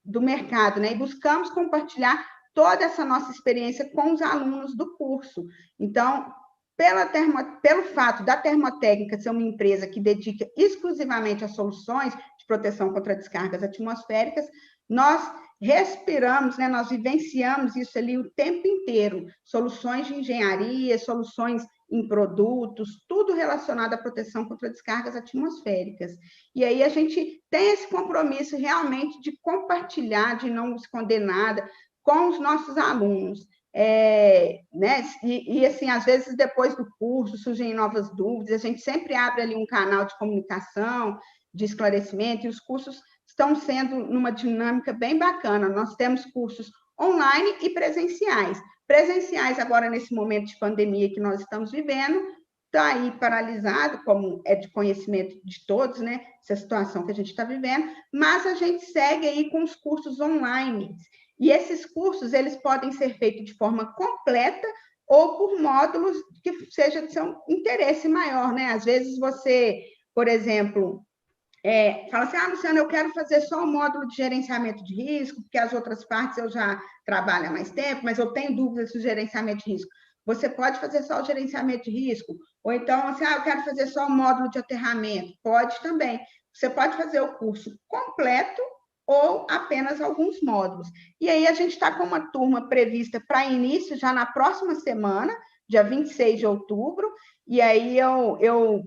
do mercado, né? E buscamos compartilhar toda essa nossa experiência com os alunos do curso. Então, pelo fato da Termotécnica ser uma empresa que dedica exclusivamente a soluções de proteção contra descargas atmosféricas, nós respiramos, né? Nós vivenciamos isso ali o tempo inteiro, soluções de engenharia, soluções em produtos, tudo relacionado à proteção contra descargas atmosféricas. E aí a gente tem esse compromisso realmente de compartilhar, de não esconder nada com os nossos alunos. Né? E assim, às vezes, depois do curso, surgem novas dúvidas, a gente sempre abre ali um canal de comunicação, de esclarecimento, e os cursos estão sendo numa dinâmica bem bacana. Nós temos cursos online e presenciais. Presenciais, agora, nesse momento de pandemia que nós estamos vivendo, está aí paralisado, como é de conhecimento de todos, né? Essa situação que a gente está vivendo, mas a gente segue aí com os cursos online. E esses cursos, eles podem ser feitos de forma completa ou por módulos que seja de seu interesse maior, né? Às vezes você, por exemplo, fala assim, Luciana, eu quero fazer só o módulo de gerenciamento de risco, porque as outras partes eu já trabalho há mais tempo, mas eu tenho dúvidas sobre gerenciamento de risco. Você pode fazer só o gerenciamento de risco, ou então, assim, eu quero fazer só o módulo de aterramento. Pode também. Você pode fazer o curso completo ou apenas alguns módulos. E aí a gente está com uma turma prevista para início já na próxima semana, dia 26 de outubro, e aí eu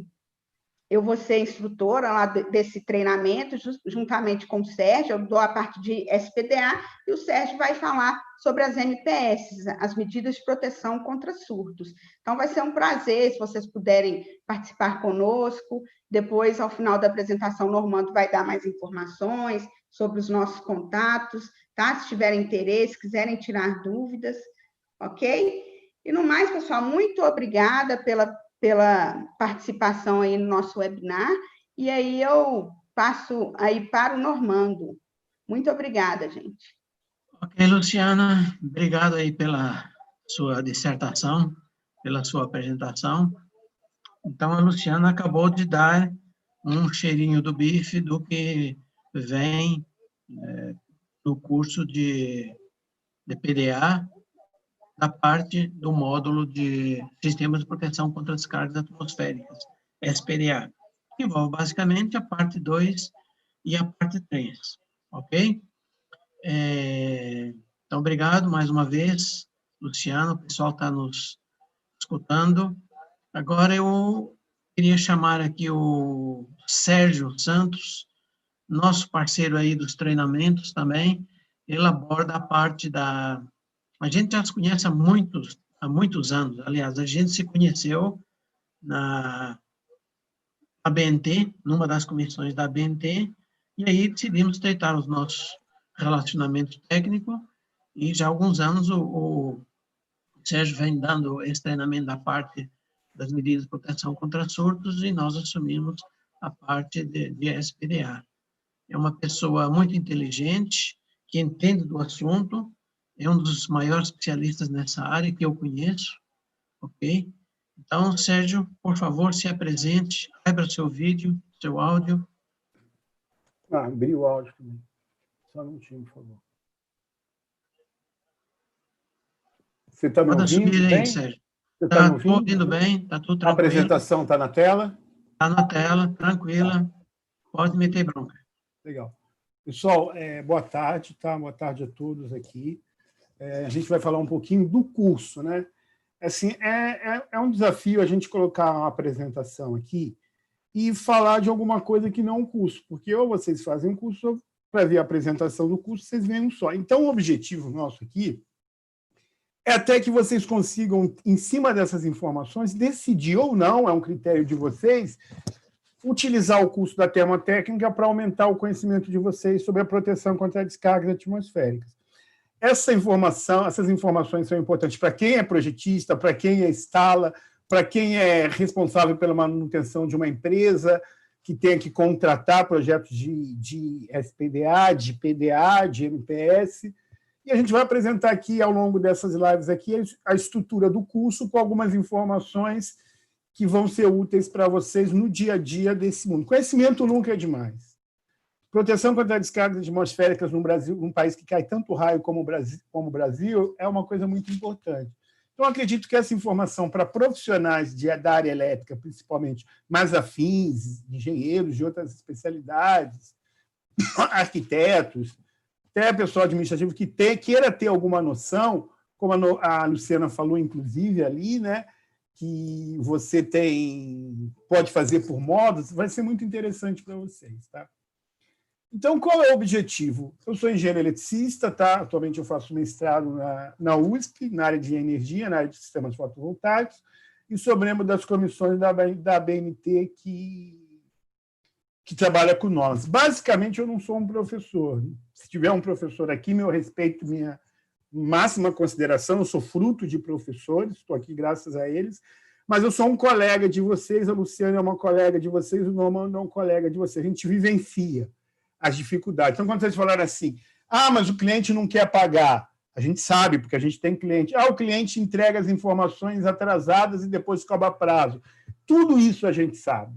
eu vou ser instrutora lá desse treinamento, juntamente com o Sérgio, eu dou a parte de SPDA, e o Sérgio vai falar sobre as MPS, as medidas de proteção contra surtos. Então, vai ser um prazer, se vocês puderem participar conosco. Depois, ao final da apresentação, o Normando vai dar mais informações sobre os nossos contatos, tá? Se tiverem interesse, quiserem tirar dúvidas, ok? E, no mais, pessoal, muito obrigada pela participação aí no nosso webinar, e aí eu passo aí para o Normando. Muito obrigada, gente. Ok, Luciana, obrigado aí pela sua dissertação, pela sua apresentação. Então, a Luciana acabou de dar um cheirinho do bife do que vem no curso de PDA, da parte do módulo de Sistemas de Proteção contra Descargas Atmosféricas, SPDA, que envolve basicamente a parte 2 e a parte 3, ok? Então, obrigado mais uma vez, Luciano, o pessoal está nos escutando. Agora eu queria chamar aqui o Sérgio Santos, nosso parceiro aí dos treinamentos também. Ele aborda a parte da... A gente já se conhece há muitos anos. Aliás, a gente se conheceu na BNT, numa das comissões da BNT, e aí decidimos tentar os nossos relacionamentos técnicos, e já há alguns anos o Sérgio vem dando esse treinamento da parte das medidas de proteção contra surtos, e nós assumimos a parte de SPDA. É uma pessoa muito inteligente, que entende do assunto, é um dos maiores especialistas nessa área que eu conheço, ok? Então, Sérgio, por favor, se apresente, abra seu vídeo, seu áudio. Abri o áudio também. Só um minutinho, por favor. Você está me ouvindo Pode subir aí, bem? Sérgio. Você está me Estou ouvindo? ouvindo bem, está tudo A tranquilo. apresentação está na tela? Está na tela, tranquila. Pode meter bronca. Legal. Pessoal, boa tarde, tá? Boa tarde a todos aqui. A gente vai falar um pouquinho do curso, né? Assim, é um desafio a gente colocar uma apresentação aqui e falar de alguma coisa que não é um curso, porque ou vocês fazem um curso, ou para ver a apresentação do curso, vocês veem um só. Então, o objetivo nosso aqui é até que vocês consigam, em cima dessas informações, decidir ou não, é um critério de vocês, utilizar o curso da termotécnica para aumentar o conhecimento de vocês sobre a proteção contra descargas atmosféricas. Essas informações são importantes para quem é projetista, para quem instala, para quem é responsável pela manutenção de uma empresa, que tenha que contratar projetos de SPDA, de PDA, de MPS. E a gente vai apresentar aqui, ao longo dessas lives aqui, a estrutura do curso com algumas informações que vão ser úteis para vocês no dia a dia desse mundo. Conhecimento nunca é demais. Proteção contra descargas atmosféricas no Brasil, num país que cai tanto raio como o Brasil, é uma coisa muito importante. Então, acredito que essa informação para profissionais da área elétrica, principalmente mais afins, engenheiros de outras especialidades, arquitetos, até pessoal administrativo que queira ter alguma noção, como a Luciana falou, inclusive, ali, né, que você pode fazer por módulos, vai ser muito interessante para vocês. Tá? Então, qual é o objetivo? Eu sou engenheiro eletricista, tá? Atualmente eu faço mestrado na USP, na área de energia, na área de sistemas fotovoltaicos, e sou membro das comissões da BNT que trabalha com nós. Basicamente, eu não sou um professor. Se tiver um professor aqui, meu respeito, minha máxima consideração, eu sou fruto de professores, estou aqui graças a eles, mas eu sou um colega de vocês, a Luciana é uma colega de vocês, o Normando é um colega de vocês. A gente vivencia as dificuldades. Então, quando vocês falaram assim, mas o cliente não quer pagar, a gente sabe, porque a gente tem cliente. O cliente entrega as informações atrasadas e depois cobra prazo. Tudo isso a gente sabe.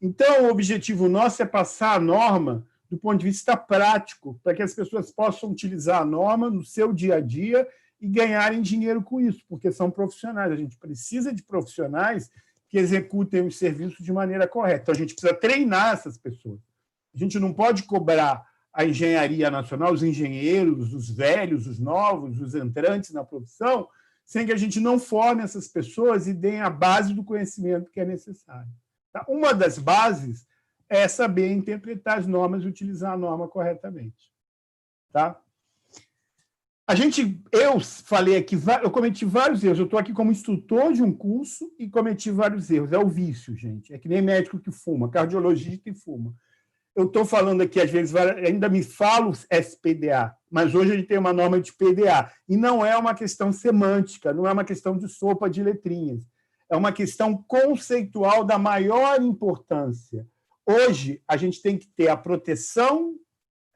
Então, o objetivo nosso é passar a norma do ponto de vista prático, para que as pessoas possam utilizar a norma no seu dia a dia e ganharem dinheiro com isso, porque são profissionais. A gente precisa de profissionais que executem os serviços de maneira correta. Então, a gente precisa treinar essas pessoas. A gente não pode cobrar a engenharia nacional, os engenheiros, os velhos, os novos, os entrantes na profissão, sem que a gente não forme essas pessoas e dê a base do conhecimento que é necessário. Tá? Uma das bases é saber interpretar as normas e utilizar a norma corretamente. Tá? Eu falei aqui, eu cometi vários erros. Eu estou aqui como instrutor de um curso e cometi vários erros. É o vício, gente. É que nem médico que fuma, cardiologista que fuma. Eu estou falando aqui, às vezes, ainda me falo SPDA, mas hoje a gente tem uma norma de PDA. E não é uma questão semântica, não é uma questão de sopa de letrinhas. É uma questão conceitual da maior importância. Hoje, a gente tem que ter a proteção,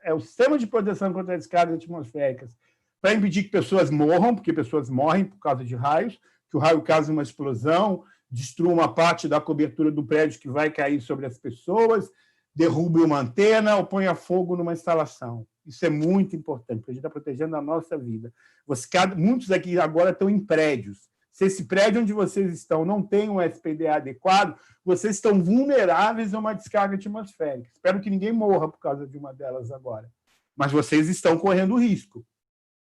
o sistema de proteção contra as descargas atmosféricas, para impedir que pessoas morram, porque pessoas morrem por causa de raios, que o raio cause uma explosão, destrua uma parte da cobertura do prédio que vai cair sobre as pessoas, derrube uma antena ou ponha fogo numa instalação. Isso é muito importante, porque a gente está protegendo a nossa vida. Muitos aqui agora estão em prédios. Se esse prédio onde vocês estão não tem um SPDA adequado, vocês estão vulneráveis a uma descarga atmosférica. Espero que ninguém morra por causa de uma delas agora. Mas vocês estão correndo risco.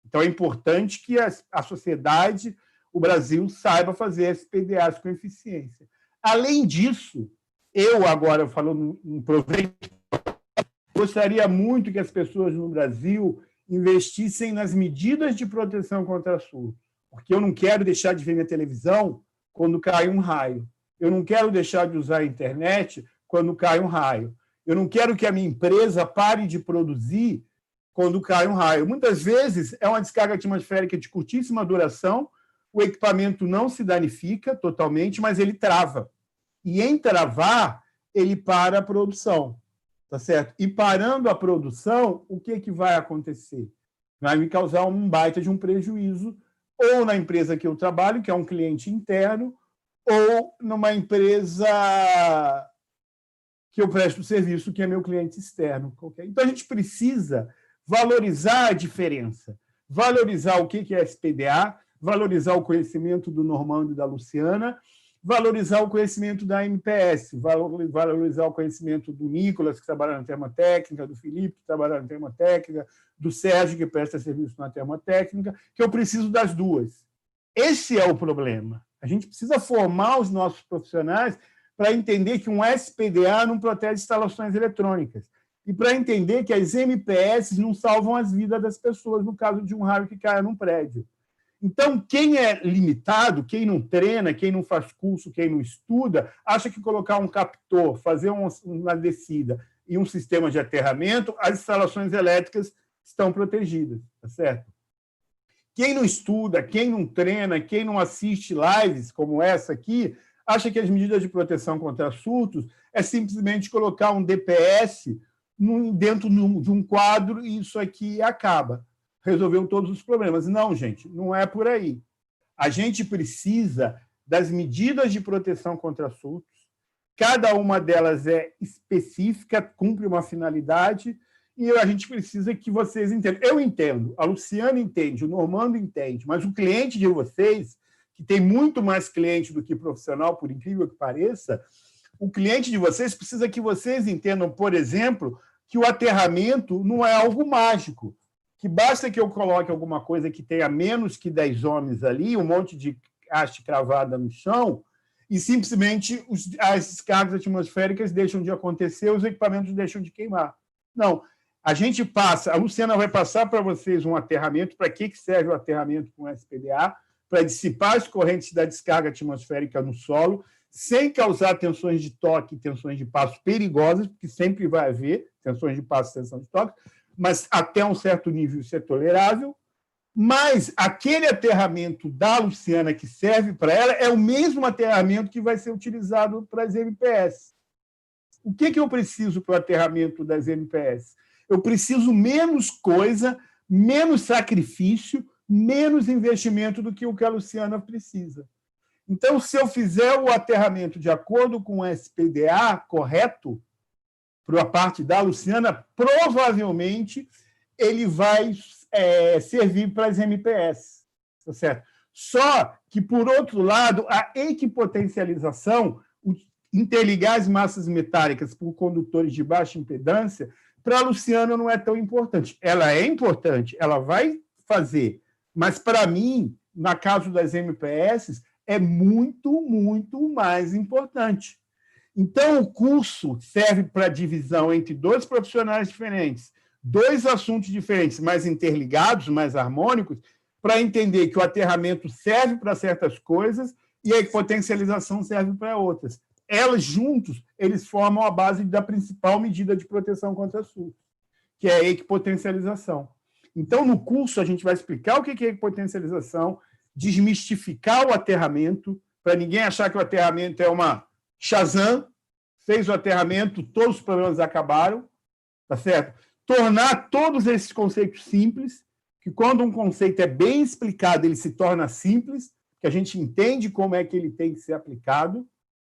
Então, é importante que a sociedade, o Brasil, saiba fazer SPDAs com eficiência. Além disso, eu agora, falando em proveito, gostaria muito que as pessoas no Brasil investissem nas medidas de proteção contra surto, porque eu não quero deixar de ver minha televisão quando cai um raio. Eu não quero deixar de usar a internet quando cai um raio. Eu não quero que a minha empresa pare de produzir quando cai um raio. Muitas vezes é uma descarga atmosférica de curtíssima duração, o equipamento não se danifica totalmente, mas ele trava. E em travar, ele para a produção. Tá certo? E parando a produção, o que vai acontecer? Vai me causar um baita de um prejuízo, ou na empresa que eu trabalho, que é um cliente interno, ou numa empresa que eu presto serviço, que é meu cliente externo. Okay? Então, a gente precisa valorizar a diferença, valorizar o que é SPDA, valorizar o conhecimento do Normando e da Luciana, valorizar o conhecimento da MPS, valorizar o conhecimento do Nicolas, que trabalha na termotécnica, do Felipe, que trabalha na termotécnica, do Sérgio, que presta serviço na termotécnica, que eu preciso das duas. Esse é o problema. A gente precisa formar os nossos profissionais para entender que um SPDA não protege instalações eletrônicas e para entender que as MPS não salvam as vidas das pessoas no caso de um raio que caia num prédio. Então, quem é limitado, quem não treina, quem não faz curso, quem não estuda, acha que colocar um captor, fazer uma descida e um sistema de aterramento, as instalações elétricas estão protegidas, tá certo? Quem não estuda, quem não treina, quem não assiste lives como essa aqui, acha que as medidas de proteção contra surtos é simplesmente colocar um DPS dentro de um quadro e isso aqui acaba. Resolveu todos os problemas. Não, gente, não é por aí. A gente precisa das medidas de proteção contra surtos, cada uma delas é específica, cumpre uma finalidade, e a gente precisa que vocês entendam. Eu entendo, a Luciana entende, o Normando entende, mas o cliente de vocês, que tem muito mais cliente do que profissional, por incrível que pareça, o cliente de vocês precisa que vocês entendam, por exemplo, que o aterramento não é algo mágico, que basta que eu coloque alguma coisa que tenha menos que 10 homens ali, um monte de haste cravada no chão, e simplesmente as descargas atmosféricas deixam de acontecer, os equipamentos deixam de queimar. Não, a gente passa, a Luciana vai passar para vocês um aterramento, para que serve o aterramento com SPDA, para dissipar as correntes da descarga atmosférica no solo, sem causar tensões de toque e tensões de passo perigosas, porque sempre vai haver tensões de passo e tensão de toque, mas até um certo nível isso é tolerável, mas aquele aterramento da Luciana que serve para ela é o mesmo aterramento que vai ser utilizado para as MPS. O que eu preciso para o aterramento das MPS? Eu preciso menos coisa, menos sacrifício, menos investimento do que o que a Luciana precisa. Então, se eu fizer o aterramento de acordo com o SPDA correto, para a parte da Luciana, provavelmente ele vai servir para as MPS. Tá certo? Só que, por outro lado, a equipotencialização, interligar as massas metálicas por condutores de baixa impedância, para a Luciana não é tão importante. Ela é importante, ela vai fazer, mas, para mim, no caso das MPS, é muito, muito mais importante. Então, o curso serve para divisão entre dois profissionais diferentes, dois assuntos diferentes, mais interligados, mais harmônicos, para entender que o aterramento serve para certas coisas e a equipotencialização serve para outras. Elas juntos, eles formam a base da principal medida de proteção contra surtos, que é a equipotencialização. Então, no curso, a gente vai explicar o que é equipotencialização, desmistificar o aterramento, para ninguém achar que o aterramento é uma Shazam, fez o aterramento, todos os problemas acabaram, tá certo? Tornar todos esses conceitos simples, que quando um conceito é bem explicado, ele se torna simples, que a gente entende como é que ele tem que ser aplicado,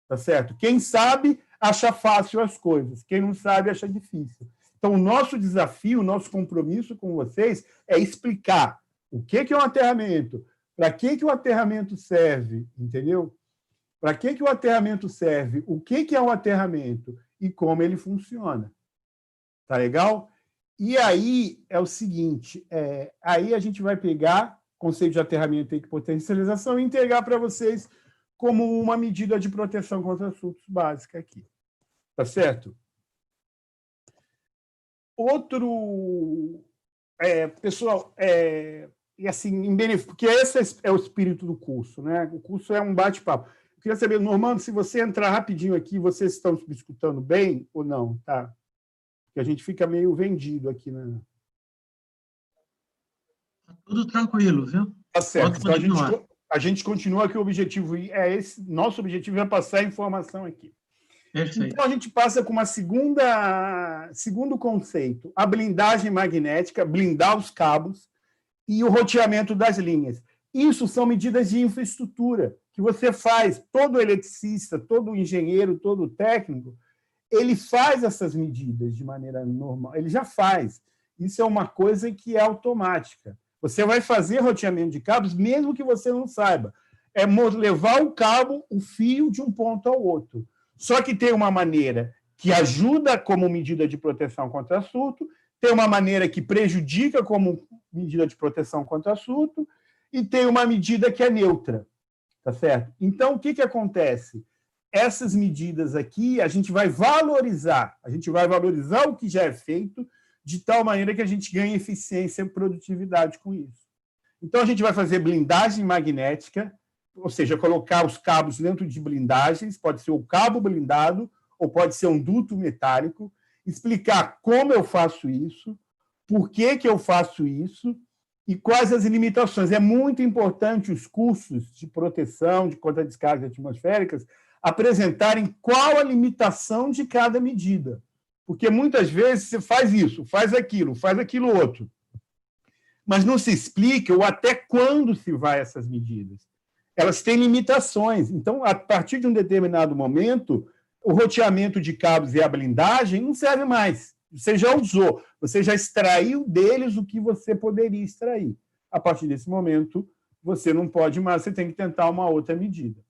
tá certo? Quem sabe acha fácil as coisas, quem não sabe acha difícil. Então, o nosso desafio, o nosso compromisso com vocês é explicar o que é um aterramento, para que o aterramento serve, entendeu? Para que o aterramento serve, o que é um aterramento e como ele funciona. Tá legal? E aí é o seguinte, aí a gente vai pegar o conceito de aterramento e equipotencialização e entregar para vocês como uma medida de proteção contra surtos básica aqui. Tá certo? Outro... pessoal, e assim, em benefício, porque esse é o espírito do curso, né? O curso é um bate-papo. Eu queria saber, Normando, se você entrar rapidinho aqui, vocês estão me escutando bem ou não, tá? Porque a gente fica meio vendido aqui, né? Tá tudo tranquilo, viu? Tá certo. Pode continuar. Então, a gente continua que o objetivo é esse, nosso objetivo é passar a informação aqui. Perfeito. Então, a gente passa com segundo conceito, a blindagem magnética, blindar os cabos e o roteamento das linhas. Isso são medidas de infraestrutura que você faz, todo eletricista, todo engenheiro, todo técnico, ele faz essas medidas de maneira normal, ele já faz. Isso é uma coisa que é automática. Você vai fazer roteamento de cabos, mesmo que você não saiba. É levar o cabo, o fio, de um ponto ao outro. Só que tem uma maneira que ajuda como medida de proteção contra surto, tem uma maneira que prejudica como medida de proteção contra surto, e tem uma medida que é neutra. Tá certo? Então, o que acontece? Essas medidas aqui, a gente vai valorizar o que já é feito, de tal maneira que a gente ganhe eficiência e produtividade com isso. Então, a gente vai fazer blindagem magnética, ou seja, colocar os cabos dentro de blindagens, pode ser o cabo blindado, ou pode ser um duto metálico, explicar como eu faço isso, por que eu faço isso, e quais as limitações. É muito importante os cursos de proteção, de contra-descargas atmosféricas, apresentarem qual a limitação de cada medida. Porque muitas vezes você faz isso, faz aquilo outro, mas não se explica o até quando se vai essas medidas. Elas têm limitações. Então, a partir de um determinado momento, o roteamento de cabos e a blindagem não serve mais. Você já usou, você já extraiu deles o que você poderia extrair. A partir desse momento, você não pode mais, você tem que tentar uma outra medida.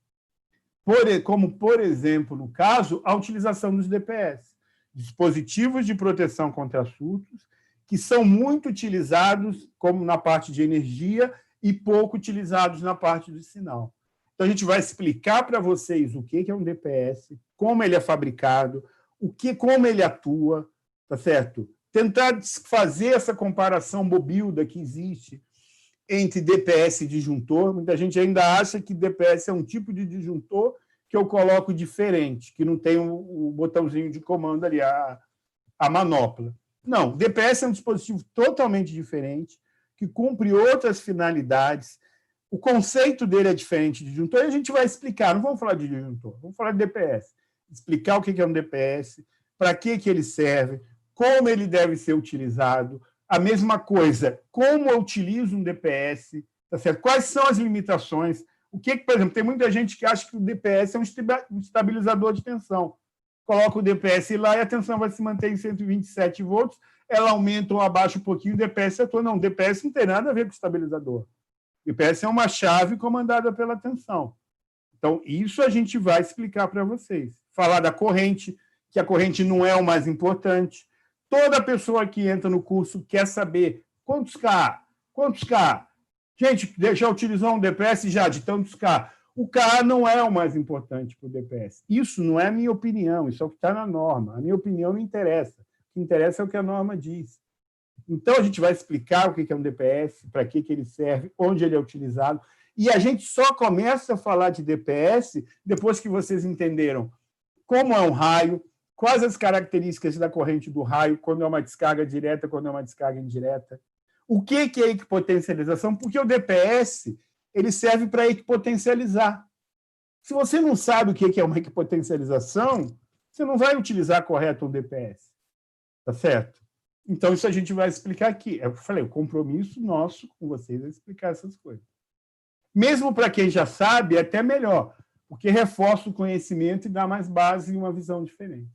Como, por exemplo, no caso, a utilização dos DPS, dispositivos de proteção contra surtos, que são muito utilizados como na parte de energia e pouco utilizados na parte do sinal. Então, a gente vai explicar para vocês o que é um DPS, como ele é fabricado, como ele atua, tá certo? Tentar fazer essa comparação bobilda que existe entre DPS e disjuntor. Muita gente ainda acha que DPS é um tipo de disjuntor que eu coloco diferente, que não tem o botãozinho de comando ali, a manopla. Não, DPS é um dispositivo totalmente diferente, que cumpre outras finalidades. O conceito dele é diferente de disjuntor, e a gente vai explicar, não vamos falar de disjuntor, vamos falar de DPS. Explicar o que é um DPS, para que ele serve, como ele deve ser utilizado, a mesma coisa, como eu utilizo um DPS, tá certo? Quais são as limitações? Por exemplo, tem muita gente que acha que o DPS é um estabilizador de tensão. Coloca o DPS lá e a tensão vai se manter em 127 volts, ela aumenta ou abaixa um pouquinho, o DPS atua. Não, o DPS não tem nada a ver com estabilizador. O DPS é uma chave comandada pela tensão. Então, isso a gente vai explicar para vocês. Falar da corrente, que a corrente não é o mais importante. Toda pessoa que entra no curso quer saber quantos K. Gente, já utilizou um DPS já de tantos K. O Ka não é o mais importante para o DPS. Isso não é a minha opinião, isso é o que está na norma. A minha opinião não interessa. O que interessa é o que a norma diz. Então, a gente vai explicar o que é um DPS, para que ele serve, onde ele é utilizado, e a gente só começa a falar de DPS depois que vocês entenderam como é um raio, quais as características da corrente do raio, quando é uma descarga direta, quando é uma descarga indireta. O que é equipotencialização? Porque o DPS ele serve para equipotencializar. Se você não sabe o que é uma equipotencialização, você não vai utilizar correto um DPS. Tá certo? Então, isso a gente vai explicar aqui. Eu falei, o compromisso nosso com vocês é explicar essas coisas. Mesmo para quem já sabe, é até melhor, porque reforça o conhecimento e dá mais base e uma visão diferente.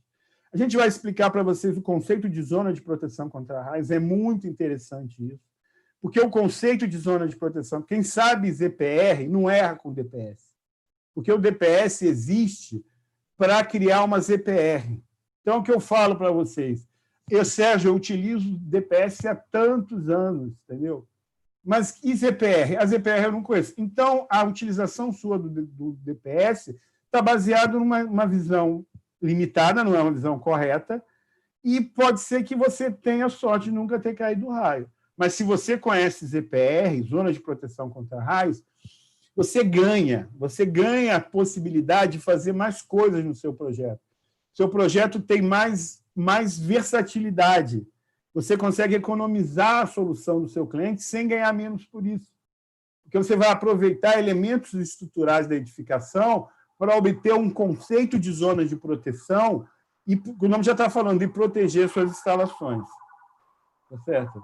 A gente vai explicar para vocês o conceito de zona de proteção contra raios, é muito interessante isso, porque o conceito de zona de proteção, quem sabe ZPR não erra com DPS, porque o DPS existe para criar uma ZPR. Então, o que eu falo para vocês? Sérgio, eu utilizo DPS há tantos anos, entendeu? Mas e ZPR? A ZPR eu não conheço. Então, a utilização sua do DPS está baseada numa visão limitada, não é uma visão correta, e pode ser que você tenha sorte de nunca ter caído do raio. Mas se você conhece ZPR, Zona de Proteção contra Raios, você ganha a possibilidade de fazer mais coisas no seu projeto. Seu projeto tem mais versatilidade. Você consegue economizar a solução do seu cliente sem ganhar menos por isso. Porque você vai aproveitar elementos estruturais da edificação para obter um conceito de zona de proteção, e o nome já está falando de proteger suas instalações. Tá certo?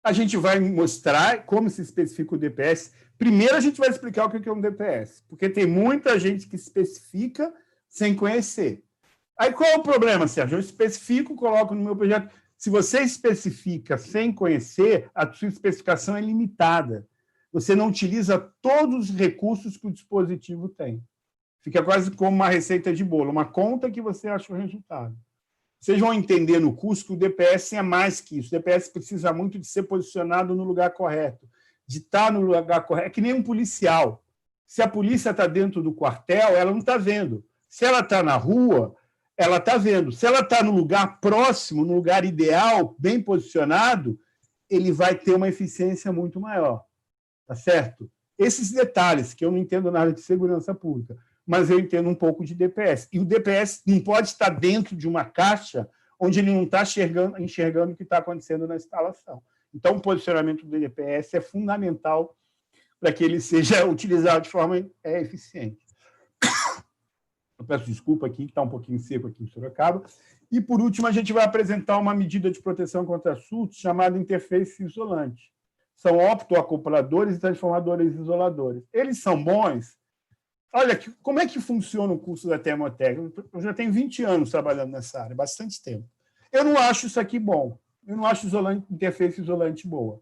A gente vai mostrar como se especifica o DPS. Primeiro, a gente vai explicar o que é um DPS, porque tem muita gente que especifica sem conhecer. Aí, qual é o problema, Sérgio? Eu especifico, coloco no meu projeto. Se você especifica sem conhecer, a sua especificação é limitada. Você não utiliza todos os recursos que o dispositivo tem. Fica quase como uma receita de bolo, uma conta que você acha o resultado. Vocês vão entender no curso que o DPS é mais que isso. O DPS precisa muito de ser posicionado no lugar correto, de estar no lugar correto. É que nem um policial. Se a polícia está dentro do quartel, ela não está vendo. Se ela está na rua, ela está vendo. Se ela está no lugar próximo, no lugar ideal, bem posicionado, ele vai ter uma eficiência muito maior. Tá certo? Esses detalhes, que eu não entendo nada de segurança pública, mas eu entendo um pouco de DPS. E o DPS não pode estar dentro de uma caixa onde ele não está enxergando o que está acontecendo na instalação. Então, o posicionamento do DPS é fundamental para que ele seja utilizado de forma eficiente. Eu peço desculpa aqui, que está um pouquinho seco aqui em Sorocaba. E, por último, a gente vai apresentar uma medida de proteção contra surtos chamada interface isolante. São optoacopladores e transformadores isoladores. Eles são bons. Olha, como é que funciona o curso da termotécnica? Eu já tenho 20 anos trabalhando nessa área, bastante tempo. Eu não acho isso aqui bom. Eu não acho interface isolante boa.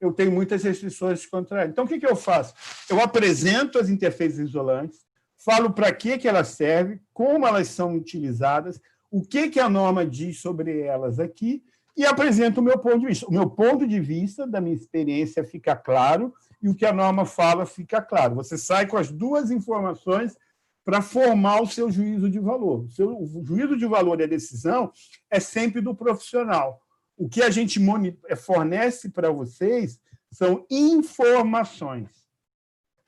Eu tenho muitas restrições contra ela. Então, o que eu faço? Eu apresento as interfaces isolantes, falo para que elas servem, como elas são utilizadas, o que a norma diz sobre elas aqui, e apresento o meu ponto de vista. O meu ponto de vista, da minha experiência, fica claro, e o que a norma fala fica claro. Você sai com as duas informações para formar o seu juízo de valor. O juízo de valor e a decisão é sempre do profissional. O que a gente fornece para vocês são informações.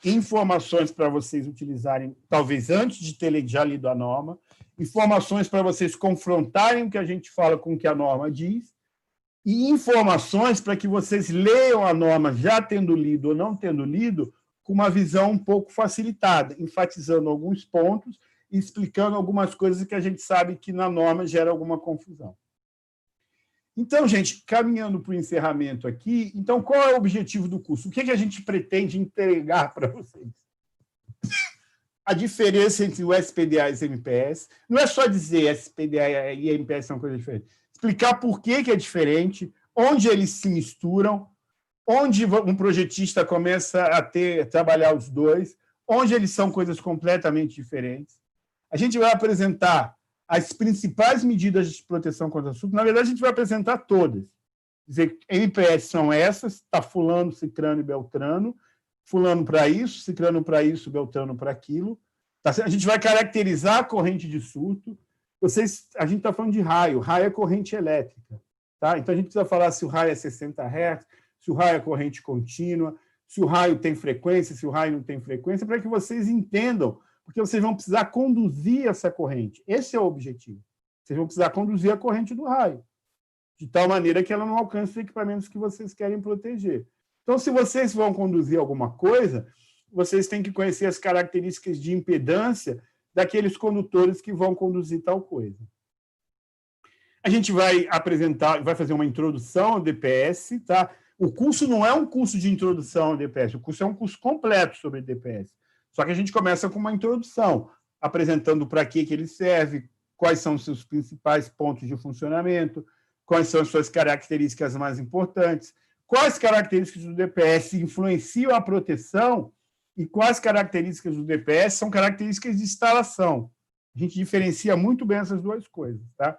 Informações para vocês utilizarem, talvez antes de terem já lido a norma, informações para vocês confrontarem o que a gente fala com o que a norma diz, e informações para que vocês leiam a norma já tendo lido ou não tendo lido, com uma visão um pouco facilitada, enfatizando alguns pontos e explicando algumas coisas que a gente sabe que na norma gera alguma confusão. Então, gente, caminhando para o encerramento aqui, então, qual é o objetivo do curso? O que a gente pretende entregar para vocês? A diferença entre o SPDA e o MPS. Não é só dizer SPDA e MPS são coisas diferentes. Explicar por que é diferente, onde eles se misturam, onde um projetista começa a trabalhar os dois, onde eles são coisas completamente diferentes. A gente vai apresentar as principais medidas de proteção contra surto. Na verdade, a gente vai apresentar todas. dizer que MPS são essas, está fulano, cicrano e beltrano, fulano para isso, cicrano para isso, beltrano para aquilo. Tá? A gente vai caracterizar a corrente de surto. A gente está falando de raio é corrente elétrica. Tá? Então, a gente precisa falar se o raio é 60 Hz, se o raio é corrente contínua, se o raio tem frequência, se o raio não tem frequência, para que vocês entendam, porque vocês vão precisar conduzir essa corrente. Esse é o objetivo. Vocês vão precisar conduzir a corrente do raio, de tal maneira que ela não alcance os equipamentos que vocês querem proteger. Então, se vocês vão conduzir alguma coisa, vocês têm que conhecer as características de impedância daqueles condutores que vão conduzir tal coisa. A gente vai fazer uma introdução ao DPS, tá? O curso não é um curso de introdução ao DPS, o curso é um curso completo sobre DPS. Só que a gente começa com uma introdução, apresentando para que ele serve, quais são os seus principais pontos de funcionamento, quais são as suas características mais importantes, quais características do DPS influenciam a proteção e quais características do DPS são características de instalação. A gente diferencia muito bem essas duas coisas. Tá?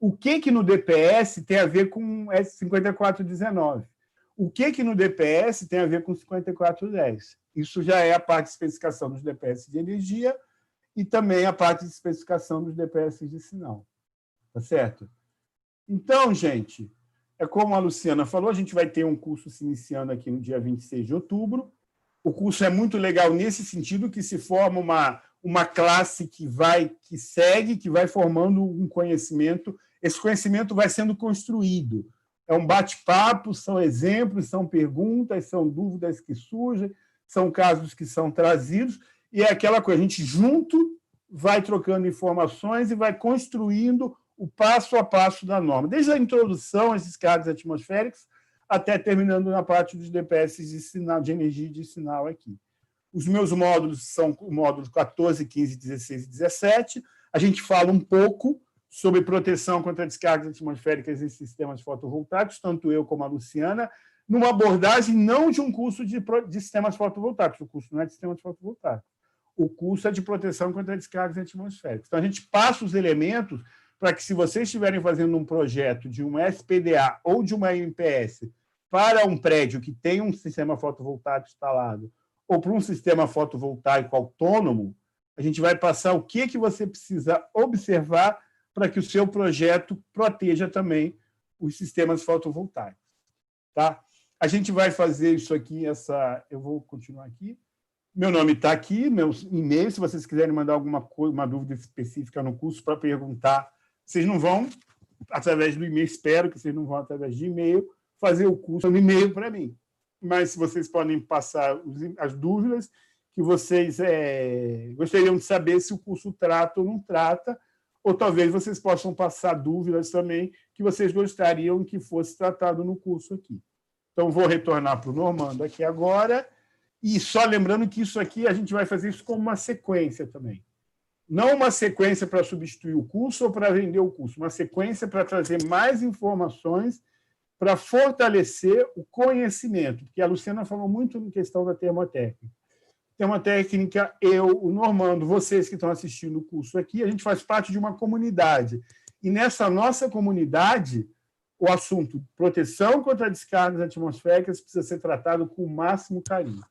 O que no DPS tem a ver com S5419? O que no DPS tem a ver com 5410? Isso já é a parte de especificação dos DPS de energia e também a parte de especificação dos DPS de sinal. Tá certo? Então, gente, é como a Luciana falou, a gente vai ter um curso se iniciando aqui no dia 26 de outubro. O curso é muito legal nesse sentido, que se forma uma classe que segue, que vai formando um conhecimento. Esse conhecimento vai sendo construído. É um bate-papo, são exemplos, são perguntas, são dúvidas que surgem, são casos que são trazidos, e é aquela coisa, a gente junto vai trocando informações e vai construindo o passo a passo da norma, desde a introdução a esses cargos atmosféricos até terminando na parte dos DPS de sinal, de energia e de sinal aqui. Os meus módulos são o módulo 14, 15, 16 e 17. A gente fala um pouco sobre proteção contra descargas atmosféricas em sistemas fotovoltaicos, tanto eu como a Luciana, numa abordagem não de um curso de sistemas fotovoltaicos. O curso não é de sistemas fotovoltaicos. O curso é de proteção contra descargas atmosféricas. Então, a gente passa os elementos para que, se vocês estiverem fazendo um projeto de um SPDA ou de uma MPS para um prédio que tem um sistema fotovoltaico instalado ou para um sistema fotovoltaico autônomo, a gente vai passar o que você precisa observar para que o seu projeto proteja também os sistemas fotovoltaicos. Tá? A gente vai fazer isso aqui, eu vou continuar aqui. Meu nome está aqui, meu e-mail, se vocês quiserem mandar uma dúvida específica no curso para perguntar, vocês não vão, através do e-mail, espero que vocês não vão, através de e-mail, fazer o curso no e-mail para mim. Mas vocês podem passar as dúvidas que vocês gostariam de saber se o curso trata ou não trata, ou talvez vocês possam passar dúvidas também que vocês gostariam que fosse tratado no curso aqui. Então, vou retornar para o Normando aqui agora, e só lembrando que isso aqui, a gente vai fazer isso como uma sequência também. Não uma sequência para substituir o curso ou para vender o curso, uma sequência para trazer mais informações para fortalecer o conhecimento, porque a Luciana falou muito em questão da termotécnica. Termotécnica, eu, o Normando, vocês que estão assistindo o curso aqui, a gente faz parte de uma comunidade. E nessa nossa comunidade, o assunto proteção contra descargas atmosféricas precisa ser tratado com o máximo carinho.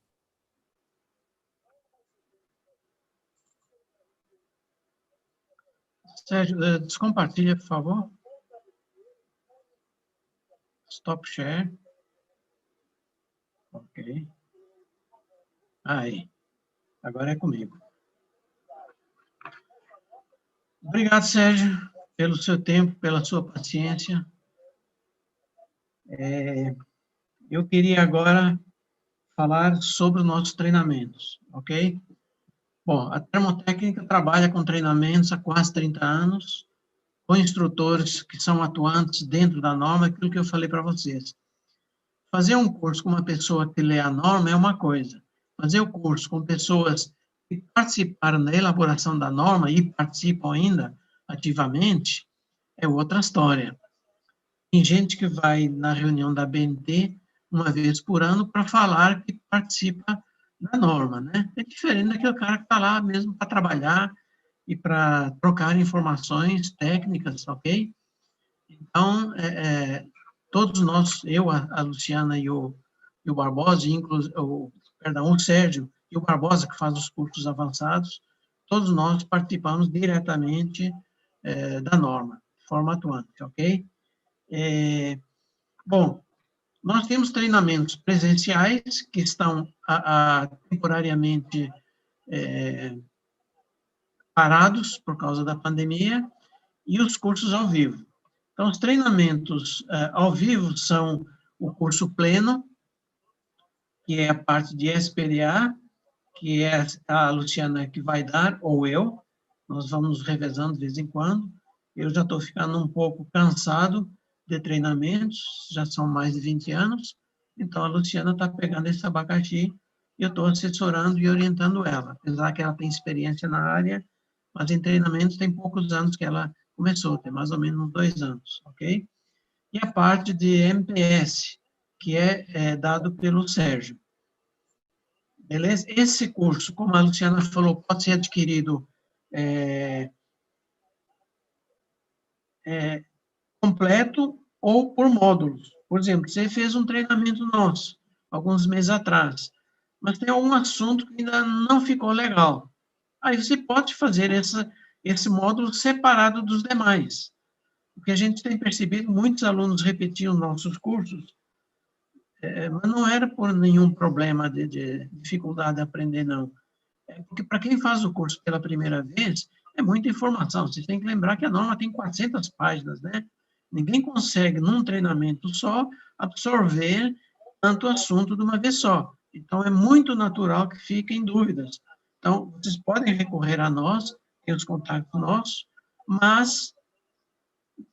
Sérgio, descompartilha, por favor. Stop share. Ok. Aí. Agora é comigo. Obrigado, Sérgio, pelo seu tempo, pela sua paciência. Eu queria agora falar sobre os nossos treinamentos, ok? Bom, a Termotécnica trabalha com treinamentos há quase 30 anos, com instrutores que são atuantes dentro da norma, aquilo que eu falei para vocês. Fazer um curso com uma pessoa que lê a norma é uma coisa. Fazer o curso com pessoas que participaram da elaboração da norma e participam ainda ativamente é outra história. Tem gente que vai na reunião da BNT uma vez por ano para falar que participa da norma, né? É diferente daquele cara que está lá mesmo para trabalhar e para trocar informações técnicas, ok? Então, todos nós, eu, a Luciana e o Barbosa, o Sérgio e o Barbosa, que faz os cursos avançados, todos nós participamos diretamente da norma, de forma atuante, ok? Bom, nós temos treinamentos presenciais que estão temporariamente parados por causa da pandemia e os cursos ao vivo. Então, os treinamentos ao vivo são o curso pleno, que é a parte de SPDA, que é a Luciana que vai dar, ou eu. Nós vamos revezando de vez em quando. Eu já estou ficando um pouco cansado de treinamentos, já são mais de 20 anos, então a Luciana está pegando esse abacaxi e eu estou assessorando e orientando ela, apesar que ela tem experiência na área, mas em treinamentos tem poucos anos que ela começou, tem mais ou menos 2 anos, ok? E a parte de MPS, que é dado pelo Sérgio. Beleza? Esse curso, como a Luciana falou, pode ser adquirido completo ou por módulos. Por exemplo, você fez um treinamento nosso, alguns meses atrás, mas tem algum assunto que ainda não ficou legal. Aí você pode fazer esse módulo separado dos demais. Porque a gente tem percebido, muitos alunos repetiam nossos cursos, mas não era por nenhum problema de dificuldade de aprender, não. Porque para quem faz o curso pela primeira vez, é muita informação. Você tem que lembrar que a norma tem 400 páginas, né? Ninguém consegue, num treinamento só, absorver tanto assunto de uma vez só. Então, é muito natural que fiquem dúvidas. Então, vocês podem recorrer a nós, tem os contatos nossos, mas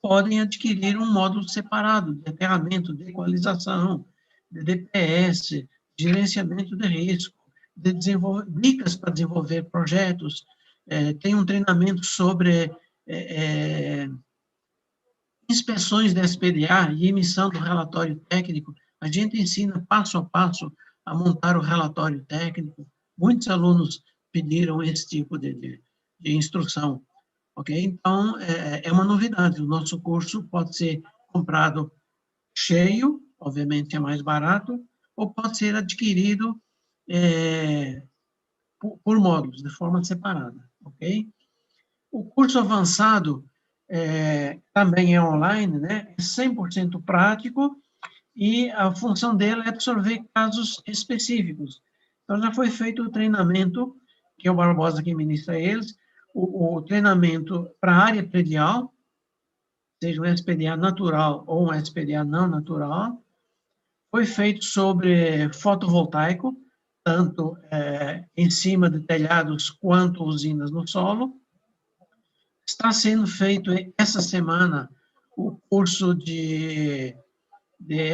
podem adquirir um módulo separado de aterramento, de equalização, de DPS, gerenciamento de risco, de dicas para desenvolver projetos, tem um treinamento sobre inspeções da SPDA e emissão do relatório técnico. A gente ensina passo a passo a montar o relatório técnico. Muitos alunos pediram esse tipo de instrução. Ok? Então, é uma novidade. O nosso curso pode ser comprado cheio, obviamente é mais barato, ou pode ser adquirido por módulos, de forma separada. Ok? O curso avançado também é online, né? É 100% prático e a função dele é absorver casos específicos. Então, já foi feito o treinamento, que é o Barbosa que ministra eles, o treinamento para a área predial, seja um SPDA natural ou um SPDA não natural, foi feito sobre fotovoltaico, tanto em cima de telhados quanto usinas no solo. Está sendo feito essa semana o curso de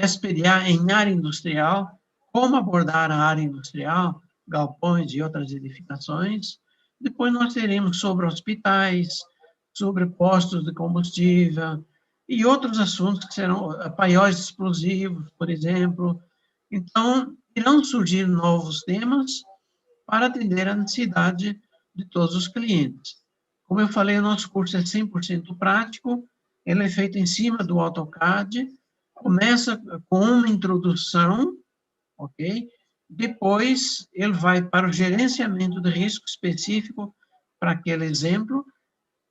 SPDA em área industrial, como abordar a área industrial, galpões e outras edificações. Depois nós teremos sobre hospitais, sobre postos de combustível e outros assuntos que serão paióis explosivos, por exemplo. Então, irão surgir novos temas para atender a necessidade de todos os clientes. Como eu falei, o nosso curso é 100% prático, ele é feito em cima do AutoCAD, começa com uma introdução, ok? Depois, ele vai para o gerenciamento de risco específico para aquele exemplo,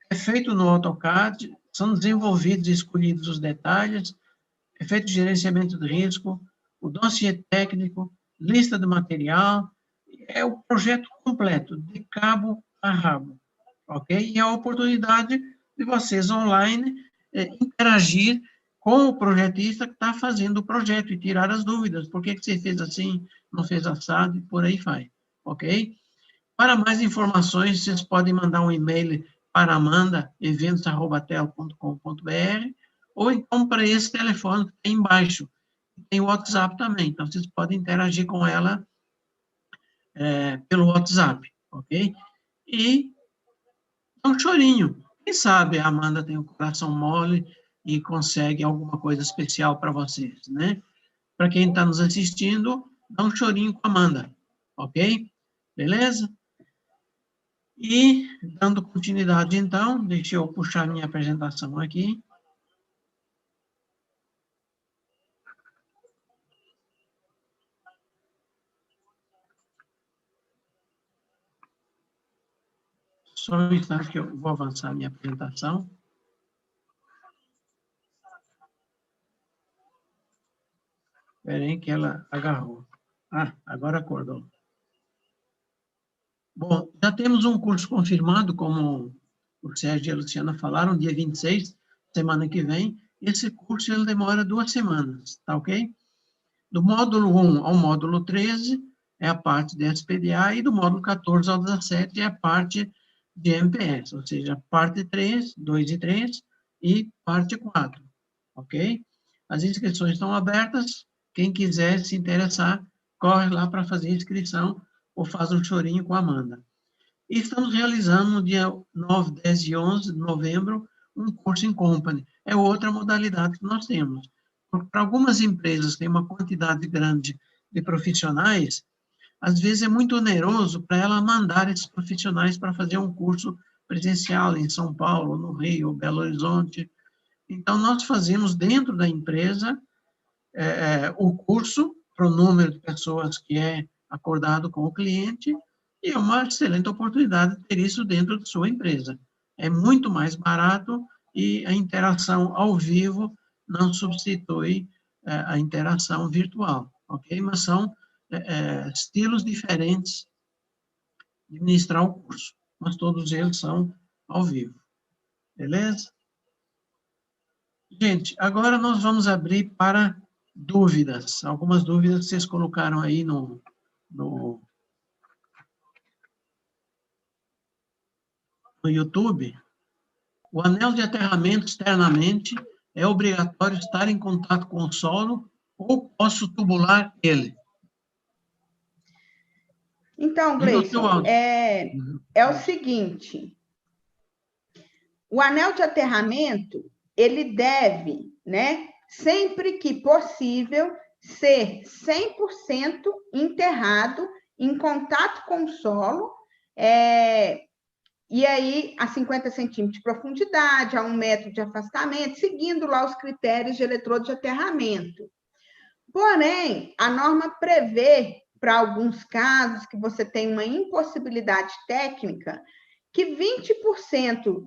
é feito no AutoCAD, são desenvolvidos e escolhidos os detalhes, é feito o gerenciamento de risco, o dossiê técnico, lista de material, é o projeto completo, de cabo a rabo, ok? E a oportunidade de vocês online interagir com o projetista que está fazendo o projeto e tirar as dúvidas. Por que você fez assim, não fez assado e por aí vai, ok? Para mais informações, vocês podem mandar um e-mail para amanda.eventos@tel.com.br ou então para esse telefone que tem embaixo. Tem o WhatsApp também, então vocês podem interagir com ela pelo WhatsApp, ok? E dá um chorinho. Quem sabe a Amanda tem um coração mole e consegue alguma coisa especial para vocês, né? Para quem está nos assistindo, dá um chorinho com a Amanda, ok? Beleza? E, dando continuidade, então, deixa eu puxar minha apresentação aqui. Só um instante que eu vou avançar a minha apresentação. Espera aí que ela agarrou. Ah, agora acordou. Bom, já temos um curso confirmado, como o Sérgio e a Luciana falaram, dia 26, semana que vem. Esse curso ele demora 2 semanas, tá ok? Do módulo 1 ao módulo 13 é a parte de SPDA e do módulo 14 ao 17 é a parte de MPS, ou seja, parte 3, 2 e 3 e parte 4, ok? As inscrições estão abertas, quem quiser se interessar, corre lá para fazer a inscrição ou faz um chorinho com a Amanda. E estamos realizando no dia 9, 10 e 11 de novembro um curso em company. É outra modalidade que nós temos. Para algumas empresas que têm uma quantidade grande de profissionais, às vezes é muito oneroso para ela mandar esses profissionais para fazer um curso presencial em São Paulo, no Rio, Belo Horizonte. Então, nós fazemos dentro da empresa o curso para o número de pessoas que é acordado com o cliente, e é uma excelente oportunidade de ter isso dentro de sua empresa. É muito mais barato e a interação ao vivo não substitui a interação virtual, ok? Mas são estilos diferentes de ministrar o curso, mas todos eles são ao vivo, beleza? Gente, agora nós vamos abrir para dúvidas, algumas dúvidas que vocês colocaram aí no YouTube. O anel de aterramento externamente é obrigatório estar em contato com o solo ou posso tubular ele? Então, Gleison, é o seguinte, o anel de aterramento, ele deve, né, sempre que possível, ser 100% enterrado em contato com o solo, e aí a 50 centímetros de profundidade, a 1 metro de afastamento, seguindo lá os critérios de eletrodo de aterramento. Porém, a norma prevê, para alguns casos que você tem uma impossibilidade técnica, que 20%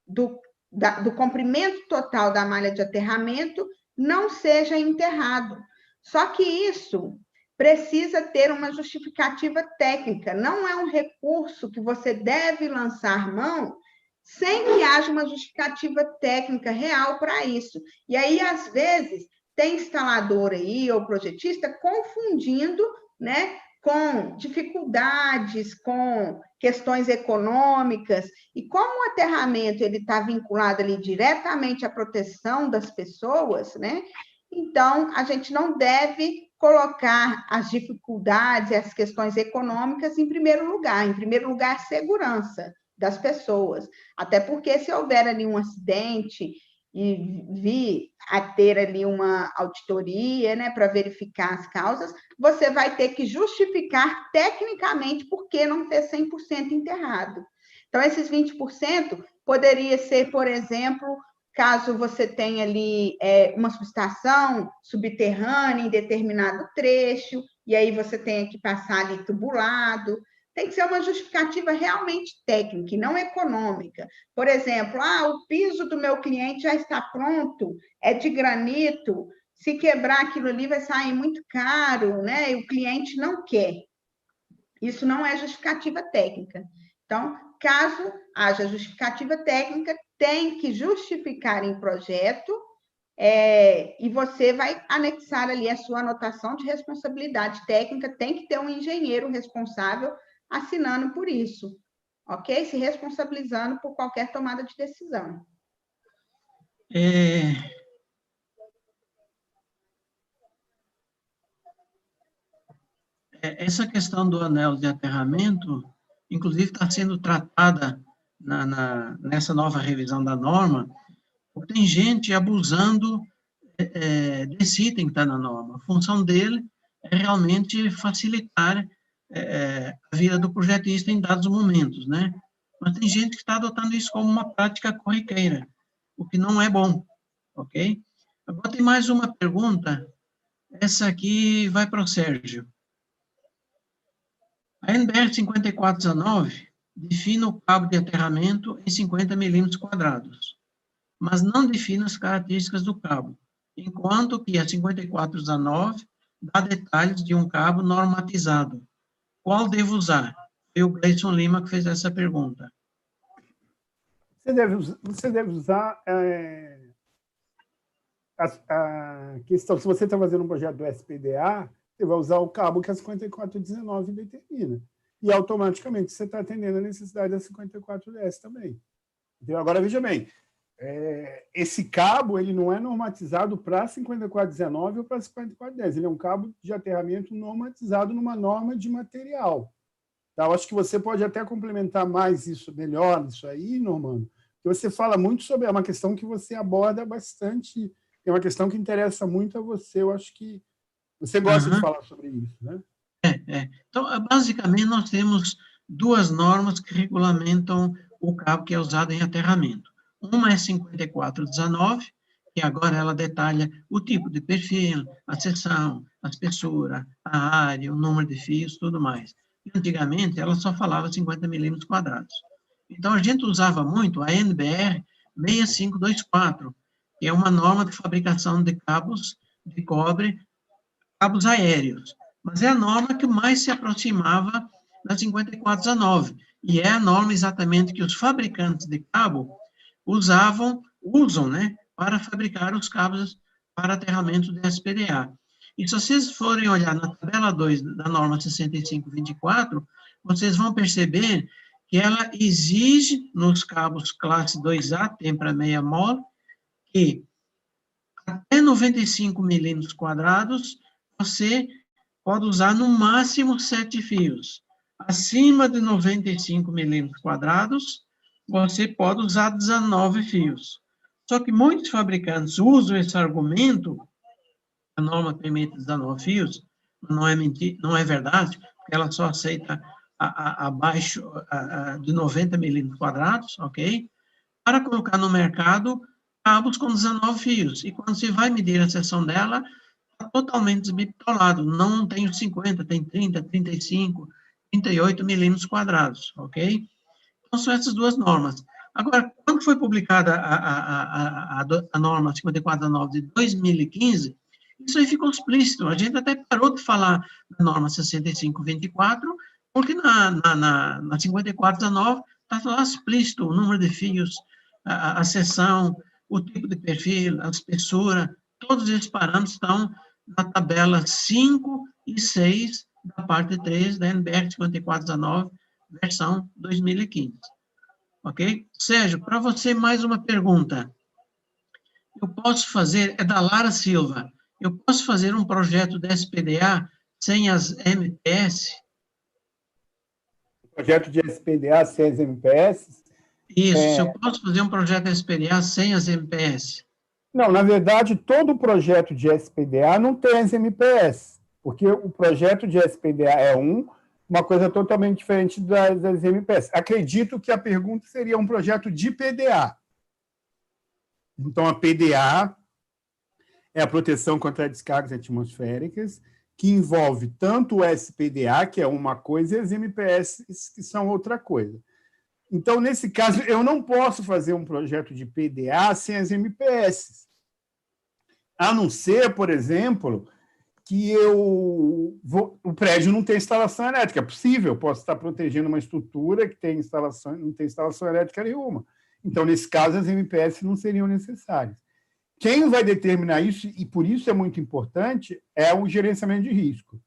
do comprimento total da malha de aterramento não seja enterrado. Só que isso precisa ter uma justificativa técnica, não é um recurso que você deve lançar mão sem que haja uma justificativa técnica real para isso. E aí, às vezes, tem instalador aí, ou projetista, confundindo, né, com dificuldades, com questões econômicas, e como o aterramento está vinculado ali diretamente à proteção das pessoas, né, então a gente não deve colocar as dificuldades e as questões econômicas em primeiro lugar, segurança das pessoas, até porque se houver ali um acidente e vir a ter ali uma auditoria, né, para verificar as causas, você vai ter que justificar tecnicamente por que não ter 100% enterrado. Então, esses 20% poderia ser, por exemplo, caso você tenha ali uma subestação subterrânea em determinado trecho, e aí você tenha que passar ali tubulado. Tem que ser uma justificativa realmente técnica e não econômica. Por exemplo, o piso do meu cliente já está pronto, é de granito, se quebrar aquilo ali vai sair muito caro, né? E o cliente não quer. Isso não é justificativa técnica. Então, caso haja justificativa técnica, tem que justificar em projeto, e você vai anexar ali a sua anotação de responsabilidade técnica, tem que ter um engenheiro responsável assinando por isso, ok? Se responsabilizando por qualquer tomada de decisão. Essa questão do anel de aterramento, inclusive, está sendo tratada nessa nova revisão da norma, porque tem gente abusando desse item que está na norma. A função dele é realmente facilitar a vida do projetista em dados momentos, né? Mas tem gente que está adotando isso como uma prática corriqueira, o que não é bom, ok? Agora tem mais uma pergunta, essa aqui vai para o Sérgio. A NBR 5419 defina o cabo de aterramento em 50 milímetros quadrados, mas não define as características do cabo, enquanto que a 5419 dá detalhes de um cabo normatizado. Qual devo usar? Foi o Gleison Lima que fez essa pergunta. Você deve usar a questão, se você está fazendo um projeto do SPDA, você vai usar o cabo que a 5419 determina. E, automaticamente, você está atendendo a necessidade da 5410 também. Então, agora, veja bem, esse cabo ele não é normatizado para 5419 ou para 5410. Ele é um cabo de aterramento normatizado numa norma de material. Tá? Eu acho que você pode até complementar mais isso, melhor isso aí, Normando, porque você fala muito sobre... É uma questão que você aborda bastante, é uma questão que interessa muito a você. Eu acho que você gosta de falar sobre isso, né? Então, basicamente, nós temos duas normas que regulamentam o cabo que é usado em aterramento. Uma é 5419, que agora ela detalha o tipo de perfil, a seção, a espessura, a área, o número de fios, tudo mais. E, antigamente, ela só falava 50 milímetros quadrados. Então, a gente usava muito a NBR 6524, que é uma norma de fabricação de cabos de cobre, cabos aéreos. Mas é a norma que mais se aproximava da 5419, e é a norma exatamente que os fabricantes de cabo usam, né, para fabricar os cabos para aterramento de SPDA. E se vocês forem olhar na tabela 2 da norma 6524, vocês vão perceber que ela exige nos cabos classe 2A, tem para meia mol, que até 95 milímetros quadrados, você pode usar no máximo 7 fios. Acima de 95 milímetros quadrados, você pode usar 19 fios. Só que muitos fabricantes usam esse argumento, a norma permite 19 fios, não é verdade, porque ela só aceita abaixo de 90 milímetros quadrados, ok? Para colocar no mercado cabos com 19 fios. E quando você vai medir a seção dela, está totalmente desbitolado. Não tem os 50, tem 30, 35, 38 milímetros quadrados, ok? Então, são essas duas normas. Agora, quando foi publicada a norma 5419 de 2015, isso aí ficou explícito. A gente até parou de falar da norma 6524, porque na 5419 está lá explícito o número de fios, a seção, o tipo de perfil, a espessura, todos esses parâmetros estão na tabela 5 e 6 da parte 3 da NBR 5419, versão 2015. Ok? Sérgio, para você, mais uma pergunta. Eu posso fazer, é da Lara Silva, eu posso fazer um projeto de SPDA sem as MPS? Projeto de SPDA sem as MPS? Isso, eu posso fazer um projeto de SPDA sem as MPS? Não, na verdade, todo projeto de SPDA não tem as MPS, porque o projeto de SPDA é uma coisa totalmente diferente das MPS. Acredito que a pergunta seria um projeto de PDA. Então, a PDA é a proteção contra descargas atmosféricas, que envolve tanto o SPDA, que é uma coisa, e as MPS, que são outra coisa. Então, nesse caso, eu não posso fazer um projeto de PDA sem as MPS, a não ser, por exemplo, que o prédio não tem instalação elétrica. É possível, eu posso estar protegendo uma estrutura que tem não tem instalação elétrica nenhuma. Então, nesse caso, as MPS não seriam necessárias. Quem vai determinar isso, e por isso é muito importante, é o gerenciamento de risco.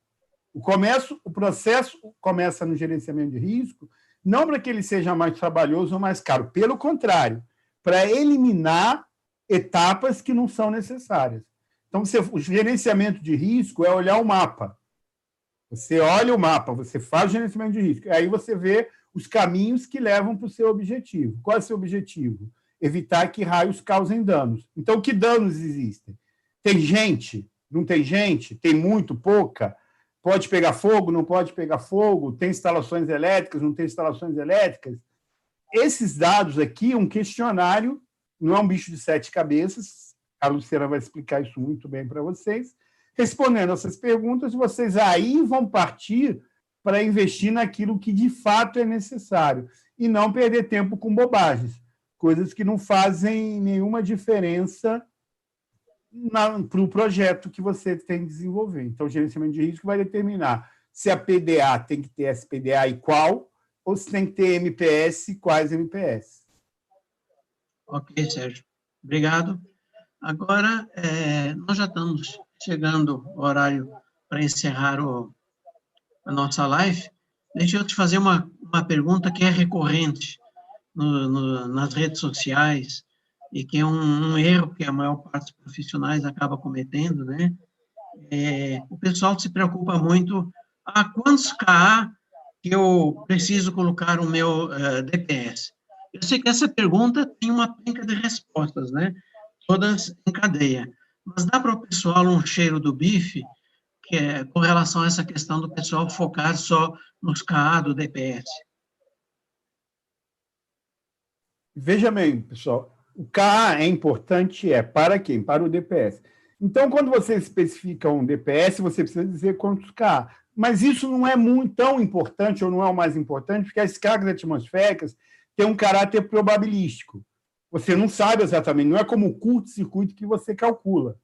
O processo começa no gerenciamento de risco, não para que ele seja mais trabalhoso ou mais caro, pelo contrário, para eliminar etapas que não são necessárias. Então, o gerenciamento de risco é olhar o mapa. Você olha o mapa, você faz o gerenciamento de risco, aí você vê os caminhos que levam para o seu objetivo. Qual é o seu objetivo? Evitar que raios causem danos. Então, que danos existem? Tem gente? Não tem gente? Tem muito? Pouca? Pode pegar fogo? Não pode pegar fogo? Tem instalações elétricas? Não tem instalações elétricas? Esses dados aqui, um questionário, não é um bicho de 7 cabeças, a Luciana vai explicar isso muito bem para vocês. Respondendo essas perguntas, vocês aí vão partir para investir naquilo que de fato é necessário. e não perder tempo com bobagens, coisas que não fazem nenhuma diferença para o projeto que você tem que desenvolver. Então, o gerenciamento de risco vai determinar se a PDA tem que ter SPDA e qual, ou se tem que ter MPS e quais MPS. Ok, Sérgio. Obrigado. Agora, nós já estamos chegando ao horário para encerrar a nossa live. Deixa eu te fazer uma pergunta que é recorrente nas redes sociais e que é um erro que a maior parte dos profissionais acaba cometendo, né? O pessoal se preocupa muito, quantos KA que eu preciso colocar o meu DPS? Eu sei que essa pergunta tem uma penca de respostas, né? Todas em cadeia. Mas dá para o pessoal um cheiro do bife, que é com relação a essa questão do pessoal focar só nos KA do DPS? Veja bem, pessoal, o KA é importante para quem? Para o DPS. Então, quando você especifica um DPS, você precisa dizer quantos KA. Mas isso não é tão importante, ou não é o mais importante, porque as cargas atmosféricas têm um caráter probabilístico. Você não sabe exatamente, não é como o curto-circuito que você calcula.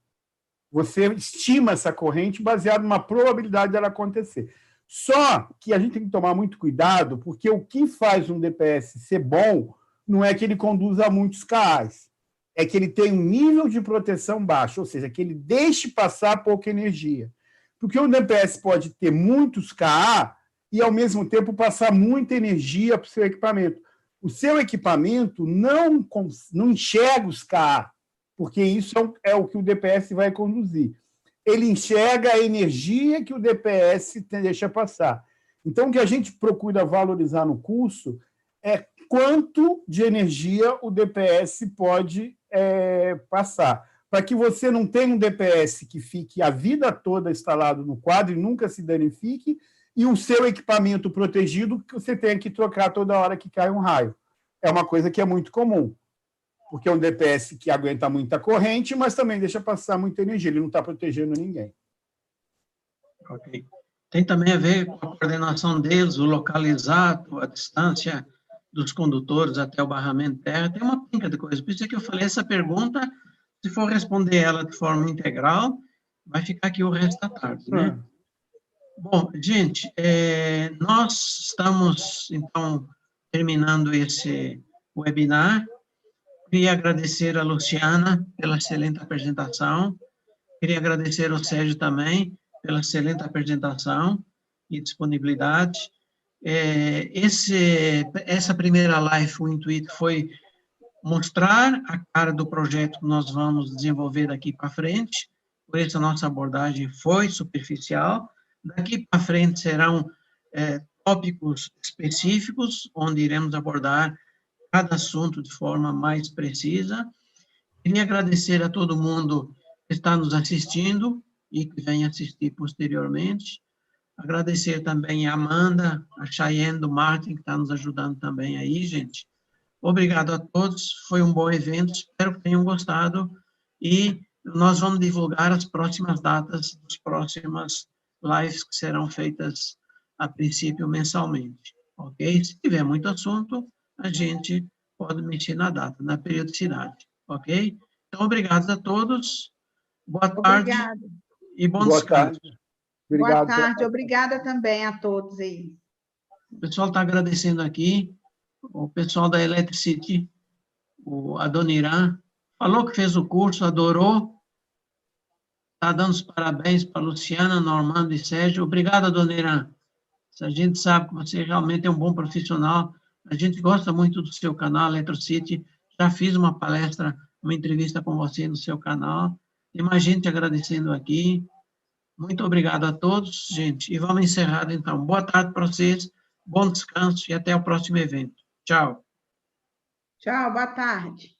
Você estima essa corrente baseado numa probabilidade dela acontecer. Só que a gente tem que tomar muito cuidado, porque o que faz um DPS ser bom não é que ele conduza a muitos KAs, é que ele tem um nível de proteção baixo, ou seja, que ele deixe passar pouca energia. Porque o DPS pode ter muitos KA e, ao mesmo tempo, passar muita energia para o seu equipamento. O seu equipamento não enxerga os KA, porque isso é o que o DPS vai conduzir. Ele enxerga a energia que o DPS deixa passar. Então, o que a gente procura valorizar no curso é quanto de energia o DPS pode passar, para que você não tenha um DPS que fique a vida toda instalado no quadro e nunca se danifique, e o seu equipamento protegido que você tenha que trocar toda hora que cai um raio. É uma coisa que é muito comum, porque é um DPS que aguenta muita corrente, mas também deixa passar muita energia, ele não está protegendo ninguém. Ok. Tem também a ver com a coordenação deles, o localizado, a distância dos condutores até o barramento de terra, tem uma pinca de coisa. Por isso é que eu falei, essa pergunta, se for responder ela de forma integral, vai ficar aqui o resto da tarde, né? Bom, gente, nós estamos, então, terminando esse webinar. Queria agradecer a Luciana pela excelente apresentação. Queria agradecer ao Sérgio também pela excelente apresentação e disponibilidade. Essa primeira live, o intuito foi mostrar a cara do projeto que nós vamos desenvolver daqui para frente. Por isso, a nossa abordagem foi superficial. Daqui para frente serão tópicos específicos, onde iremos abordar cada assunto de forma mais precisa. Queria agradecer a todo mundo que está nos assistindo e que vem assistir posteriormente. Agradecer também a Amanda, a Cheyenne do Martin, que está nos ajudando também aí, gente. Obrigado a todos, foi um bom evento, espero que tenham gostado, e nós vamos divulgar as próximas datas das próximas lives que serão feitas, a princípio, mensalmente, ok? Se tiver muito assunto, a gente pode mexer na data, na periodicidade, ok? Então, obrigado a todos, boa tarde e bom descanso. Obrigado. Boa tarde, obrigada também a todos aí. O pessoal está agradecendo aqui, o pessoal da Electricity, a Dona Irã, falou que fez o curso, adorou, está dando os parabéns para Luciana, Normando e Sérgio. Obrigado, Dona Irã. A gente sabe que você realmente é um bom profissional, a gente gosta muito do seu canal, Electricity, já fiz uma palestra, uma entrevista com você no seu canal, tem mais gente agradecendo aqui. Muito obrigado a todos, gente, e vamos encerrar, então. Boa tarde para vocês, bom descanso e até o próximo evento. Tchau. Tchau, boa tarde.